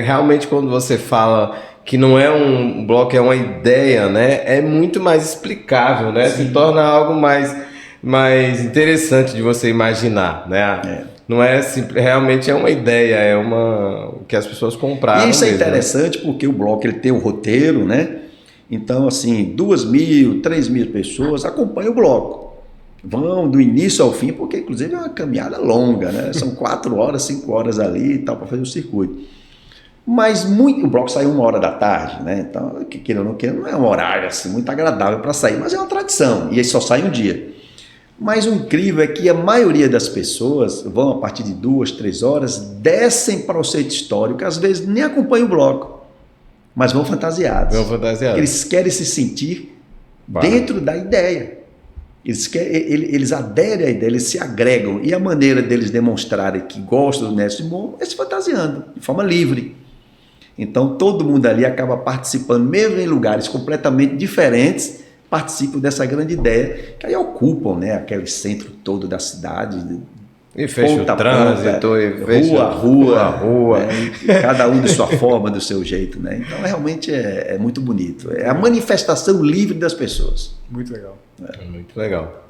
Speaker 2: Realmente quando você fala que não é um bloco, é uma ideia, né? É muito mais explicável, né? Sim. Se torna algo mais interessante de você imaginar, né? Não é simples, realmente é uma ideia, é o que as pessoas compraram.
Speaker 3: E isso
Speaker 2: mesmo,
Speaker 3: é interessante, né? Porque o bloco ele tem um roteiro, né? Então, assim, 2.000, 3.000 pessoas acompanham o bloco. Vão do início ao fim, porque inclusive é uma caminhada longa, né? São 4 horas, 5 horas ali e tal, para fazer o circuito. Mas o bloco sai 1h da tarde, né? Então, queira ou não queira, não é um horário assim, muito agradável para sair, mas é uma tradição, e aí só sai um dia. Mas o incrível é que a maioria das pessoas vão a partir de 2, 3 horas, descem para o centro histórico, às vezes nem acompanham o bloco, mas vão fantasiados. Eles querem se sentir dentro da ideia. Eles aderem à ideia, eles se agregam. E a maneira deles demonstrarem que gostam do Netos de Momo é se fantasiando, de forma livre. Então todo mundo ali acaba participando, mesmo em lugares completamente diferentes, participam dessa grande ideia, que aí ocupam, né, aquele centro todo da cidade.
Speaker 2: E fecha o trânsito, e fecha
Speaker 3: rua. Né, cada um de sua forma, do seu jeito. Né? Então realmente é muito bonito. É a manifestação livre das pessoas.
Speaker 1: Muito legal.
Speaker 2: Muito legal.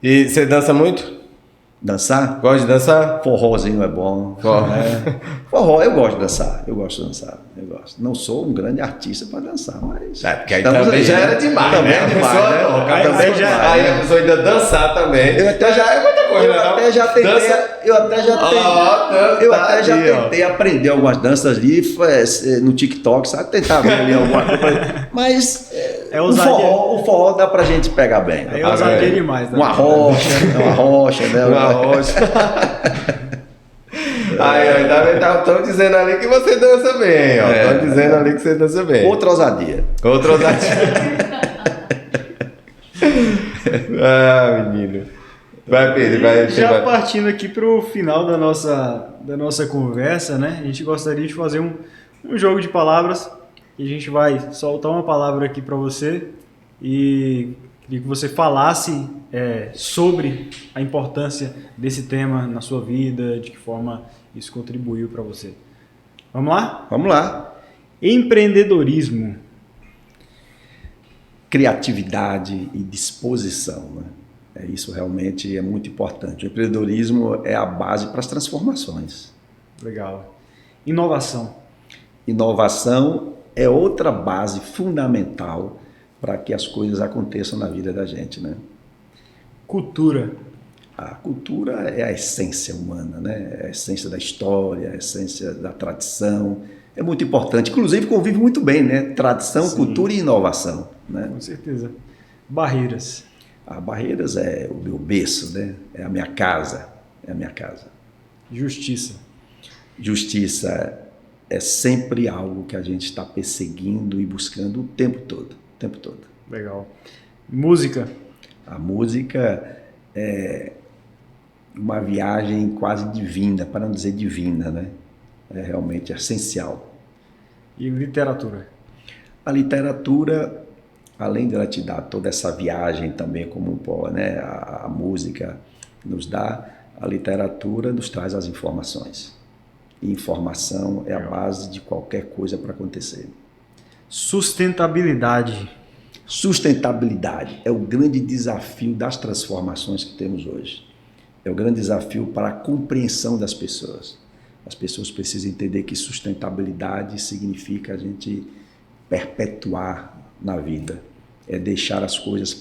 Speaker 2: E você dança muito?
Speaker 3: Dançar?
Speaker 2: Gosta de dançar?
Speaker 3: Forrozinho é bom. Forró, eu gosto de dançar. Eu gosto. Não sou um grande artista para dançar, mas...
Speaker 2: porque aí também já era demais,
Speaker 3: também
Speaker 2: né?
Speaker 3: É demais, né?
Speaker 2: Aí a pessoa ainda dançar também.
Speaker 3: Eu até já é muita coisa, eu até já tentei aprender algumas danças ali no TikTok, sabe? Tentar ver ali alguma coisa. Mas o forró dá pra gente pegar bem.
Speaker 1: É ousadia demais. Né?
Speaker 3: Uma rocha, né?
Speaker 2: Uma rocha. Estão dizendo ali que você dança bem, ó. Estão dizendo ali que você dança bem.
Speaker 3: Outra ousadia.
Speaker 2: Menino. Vai, Pedro,
Speaker 1: Já partindo aqui para o final da nossa conversa, né? A gente gostaria de fazer um jogo de palavras. E a gente vai soltar uma palavra aqui para você e queria que você falasse sobre a importância desse tema na sua vida, de que forma isso contribuiu para você. Vamos lá?
Speaker 3: Vamos lá.
Speaker 1: Empreendedorismo.
Speaker 3: Criatividade e disposição, né? Isso realmente é muito importante. O empreendedorismo é a base para as transformações.
Speaker 1: Legal. Inovação.
Speaker 3: Inovação é outra base fundamental para que as coisas aconteçam na vida da gente, né?
Speaker 1: Cultura.
Speaker 3: A cultura é a essência humana, né? É a essência da história, a essência da tradição. É muito importante. Inclusive convive muito bem, né? Tradição, Sim. Cultura e inovação, né?
Speaker 1: Com certeza. Barreiras.
Speaker 3: A Barreiras é o meu berço, né? É a minha casa, é a minha casa.
Speaker 1: Justiça.
Speaker 3: Justiça é sempre algo que a gente está perseguindo e buscando o tempo todo, o tempo todo.
Speaker 1: Legal. Música.
Speaker 3: A música é uma viagem quase divina, para não dizer divina, né? É realmente essencial.
Speaker 1: E literatura.
Speaker 3: A literatura, além de ela te dar toda essa viagem também como né, a música nos dá, a literatura nos traz as informações. E informação é a base de qualquer coisa para acontecer.
Speaker 1: Sustentabilidade.
Speaker 3: Sustentabilidade é o grande desafio das transformações que temos hoje. É o grande desafio para a compreensão das pessoas. As pessoas precisam entender que sustentabilidade significa a gente perpetuar na vida. É deixar as coisas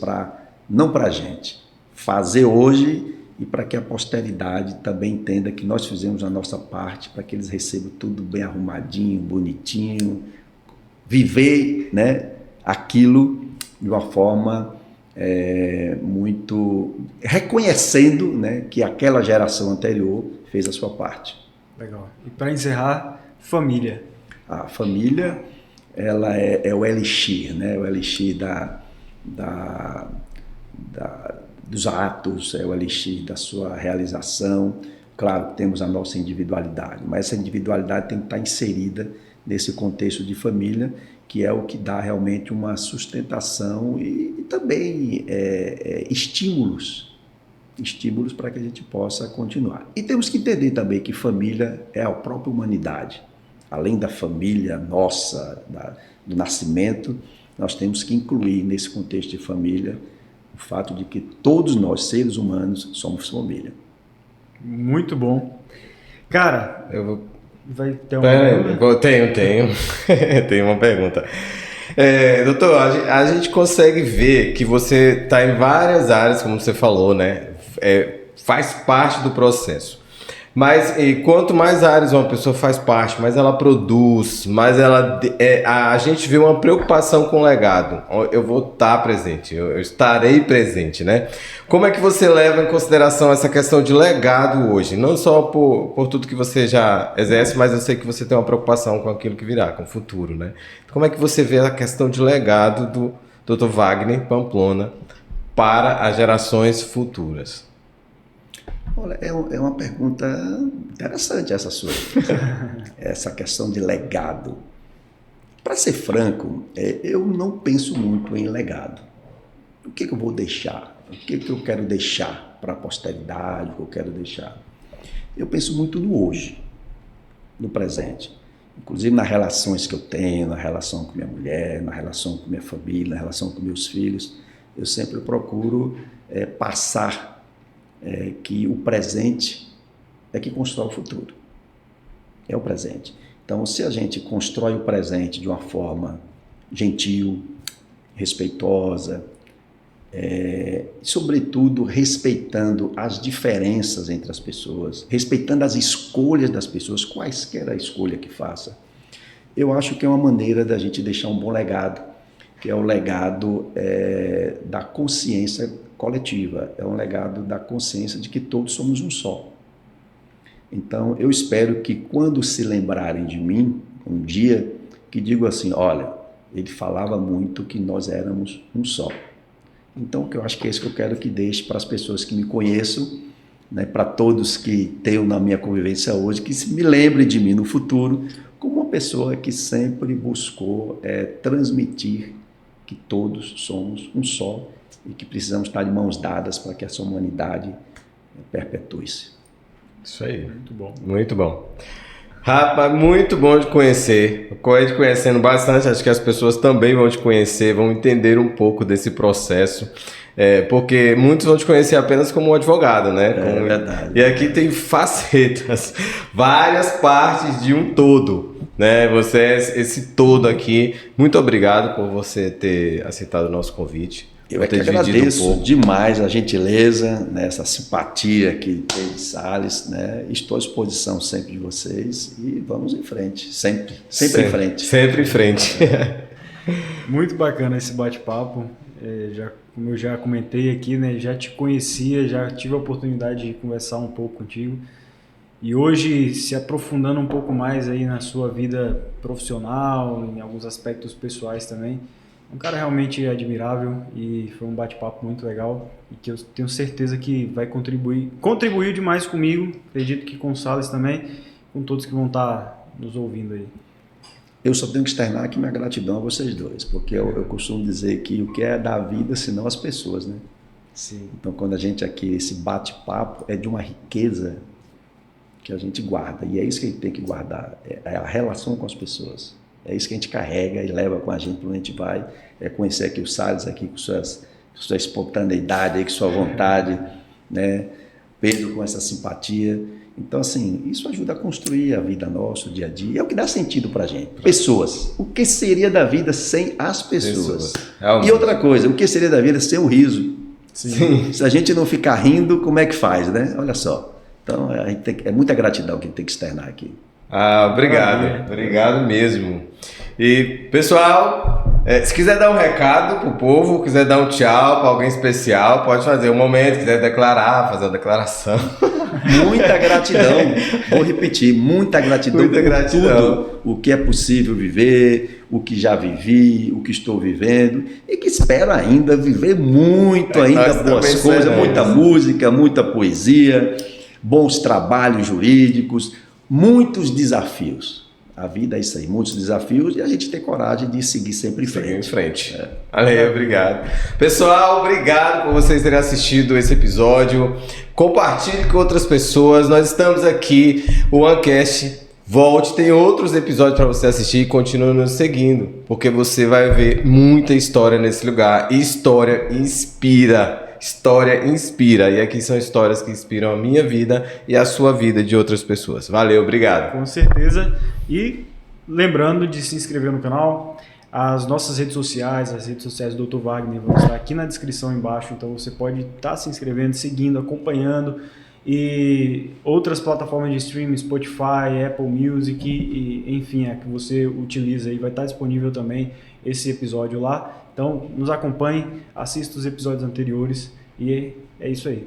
Speaker 3: não para a gente, fazer hoje e para que a posteridade também entenda que nós fizemos a nossa parte para que eles recebam tudo bem arrumadinho, bonitinho, viver, né, aquilo de uma forma muito reconhecendo, né, que aquela geração anterior fez a sua parte.
Speaker 1: Legal. E para encerrar, família.
Speaker 3: A família, ela é o elixir, né? O elixir dos atos, é o elixir da sua realização. Claro, temos a nossa individualidade, mas essa individualidade tem que estar inserida nesse contexto de família, que é o que dá realmente uma sustentação e também estímulos para que a gente possa continuar. E temos que entender também que família é a própria humanidade. Além da família nossa, do nascimento, nós temos que incluir nesse contexto de família o fato de que todos nós, seres humanos, somos família.
Speaker 1: Muito bom. Cara, vai ter uma
Speaker 2: pergunta? Tenho. Tenho uma pergunta. Doutor, a gente consegue ver que você está em várias áreas, como você falou, né? Faz parte do processo. Mas quanto mais áreas uma pessoa faz parte, mais ela produz, mais a gente vê uma preocupação com o legado. Eu vou estar presente, eu estarei presente, né? Como é que você leva em consideração essa questão de legado hoje? Não só por tudo que você já exerce, mas eu sei que você tem uma preocupação com aquilo que virá, com o futuro, né? Como é que você vê a questão de legado do Dr. Wagner Pamplona para as gerações futuras?
Speaker 3: Olha, é uma pergunta interessante essa sua. Essa questão de legado. Para ser franco, eu não penso muito em legado. O que eu vou deixar? O que eu quero deixar para a posteridade? O que eu quero deixar? Eu penso muito no hoje, no presente. Inclusive nas relações que eu tenho, na relação com minha mulher, na relação com minha família, na relação com meus filhos. Eu sempre procuro passar que o presente é que constrói o futuro. É o presente. Então, se a gente constrói o presente de uma forma gentil, respeitosa, sobretudo respeitando as diferenças entre as pessoas, respeitando as escolhas das pessoas, quaisquer a escolha que faça, eu acho que é uma maneira da gente deixar um bom legado, que é o legado da consciência coletiva, é um legado da consciência de que todos somos um só. Então, eu espero que quando se lembrarem de mim, um dia, que digam assim, olha, ele falava muito que nós éramos um só. Então, eu acho que é isso que eu quero que deixe para as pessoas que me conheçam, né, para todos que tenham na minha convivência hoje, que se me lembrem de mim no futuro, como uma pessoa que sempre buscou transmitir que todos somos um só, e que precisamos estar de mãos dadas para que essa humanidade perpetue-se.
Speaker 2: Isso aí.
Speaker 1: Muito bom.
Speaker 2: Muito bom. Rapaz, muito bom de conhecer. Te conhecendo bastante, acho que as pessoas também vão te conhecer, vão entender um pouco desse processo. Porque muitos vão te conhecer apenas como um advogado, né?
Speaker 3: É verdade.
Speaker 2: E aqui tem facetas, várias partes de um todo, né? Você é esse todo aqui. Muito obrigado por você ter aceitado o nosso convite.
Speaker 3: Eu que agradeço demais a gentileza, né, essa simpatia que tem de Salles, né? Estou à disposição sempre de vocês e vamos em frente, sempre em frente.
Speaker 2: Sempre em frente.
Speaker 1: Muito bacana esse bate-papo. Como eu já comentei aqui, né, já te conhecia, já tive a oportunidade de conversar um pouco contigo. E hoje, se aprofundando um pouco mais aí na sua vida profissional, em alguns aspectos pessoais também, é um cara realmente admirável e foi um bate-papo muito legal e que eu tenho certeza que vai contribuiu demais comigo, acredito que com o Salles também, com todos que vão estar nos ouvindo aí.
Speaker 3: Eu só tenho que externar aqui minha gratidão a vocês dois, porque eu costumo dizer que o que é da vida, senão as pessoas, né?
Speaker 1: Sim.
Speaker 3: Então, quando a gente aqui, esse bate-papo é de uma riqueza que a gente guarda, e é isso que a gente tem que guardar, é a relação com as pessoas. É isso que a gente carrega e leva com a gente para onde a gente vai, é conhecer aqui o Salles aqui com sua espontaneidade, aí, com sua vontade, né? Pedro com essa simpatia. Então, assim, isso ajuda a construir a vida nossa, o dia a dia, e é o que dá sentido para a gente. Pessoas. O que seria da vida sem as pessoas? E outra coisa, o que seria da vida sem o riso?
Speaker 1: Sim.
Speaker 3: Se a gente não ficar rindo, como é que faz, né? Olha só. Então, é muita gratidão que a gente tem que externar aqui.
Speaker 2: Obrigado. Obrigado mesmo. E, pessoal, se quiser dar um recado pro povo, quiser dar um tchau para alguém especial, pode fazer um momento, quiser declarar, fazer uma declaração.
Speaker 3: Muita gratidão, vou repetir, muita gratidão por tudo o que é possível viver, o que já vivi, o que estou vivendo e que espero ainda viver muito, ainda boas coisas, muita música, muita poesia, bons trabalhos jurídicos, muitos desafios. A vida é isso aí, muitos desafios e a gente tem coragem de seguir sempre em frente.
Speaker 2: Valeu, obrigado. Pessoal, obrigado por vocês terem assistido esse episódio. Compartilhe com outras pessoas. Nós estamos aqui, o OneCast. Volte, tem outros episódios para você assistir e continue nos seguindo, porque você vai ver muita história nesse lugar. E história inspira. História inspira, e aqui são histórias que inspiram a minha vida e a sua vida de outras pessoas. Valeu, obrigado.
Speaker 1: Com certeza. E lembrando de se inscrever no canal, as nossas redes sociais, as redes sociais do Dr. Wagner vão estar aqui na descrição embaixo, então você pode estar se inscrevendo, seguindo, acompanhando. E outras plataformas de streaming, Spotify, Apple Music, enfim, a que você utiliza aí, vai estar disponível também esse episódio lá. Então, nos acompanhe, assista os episódios anteriores e é isso aí.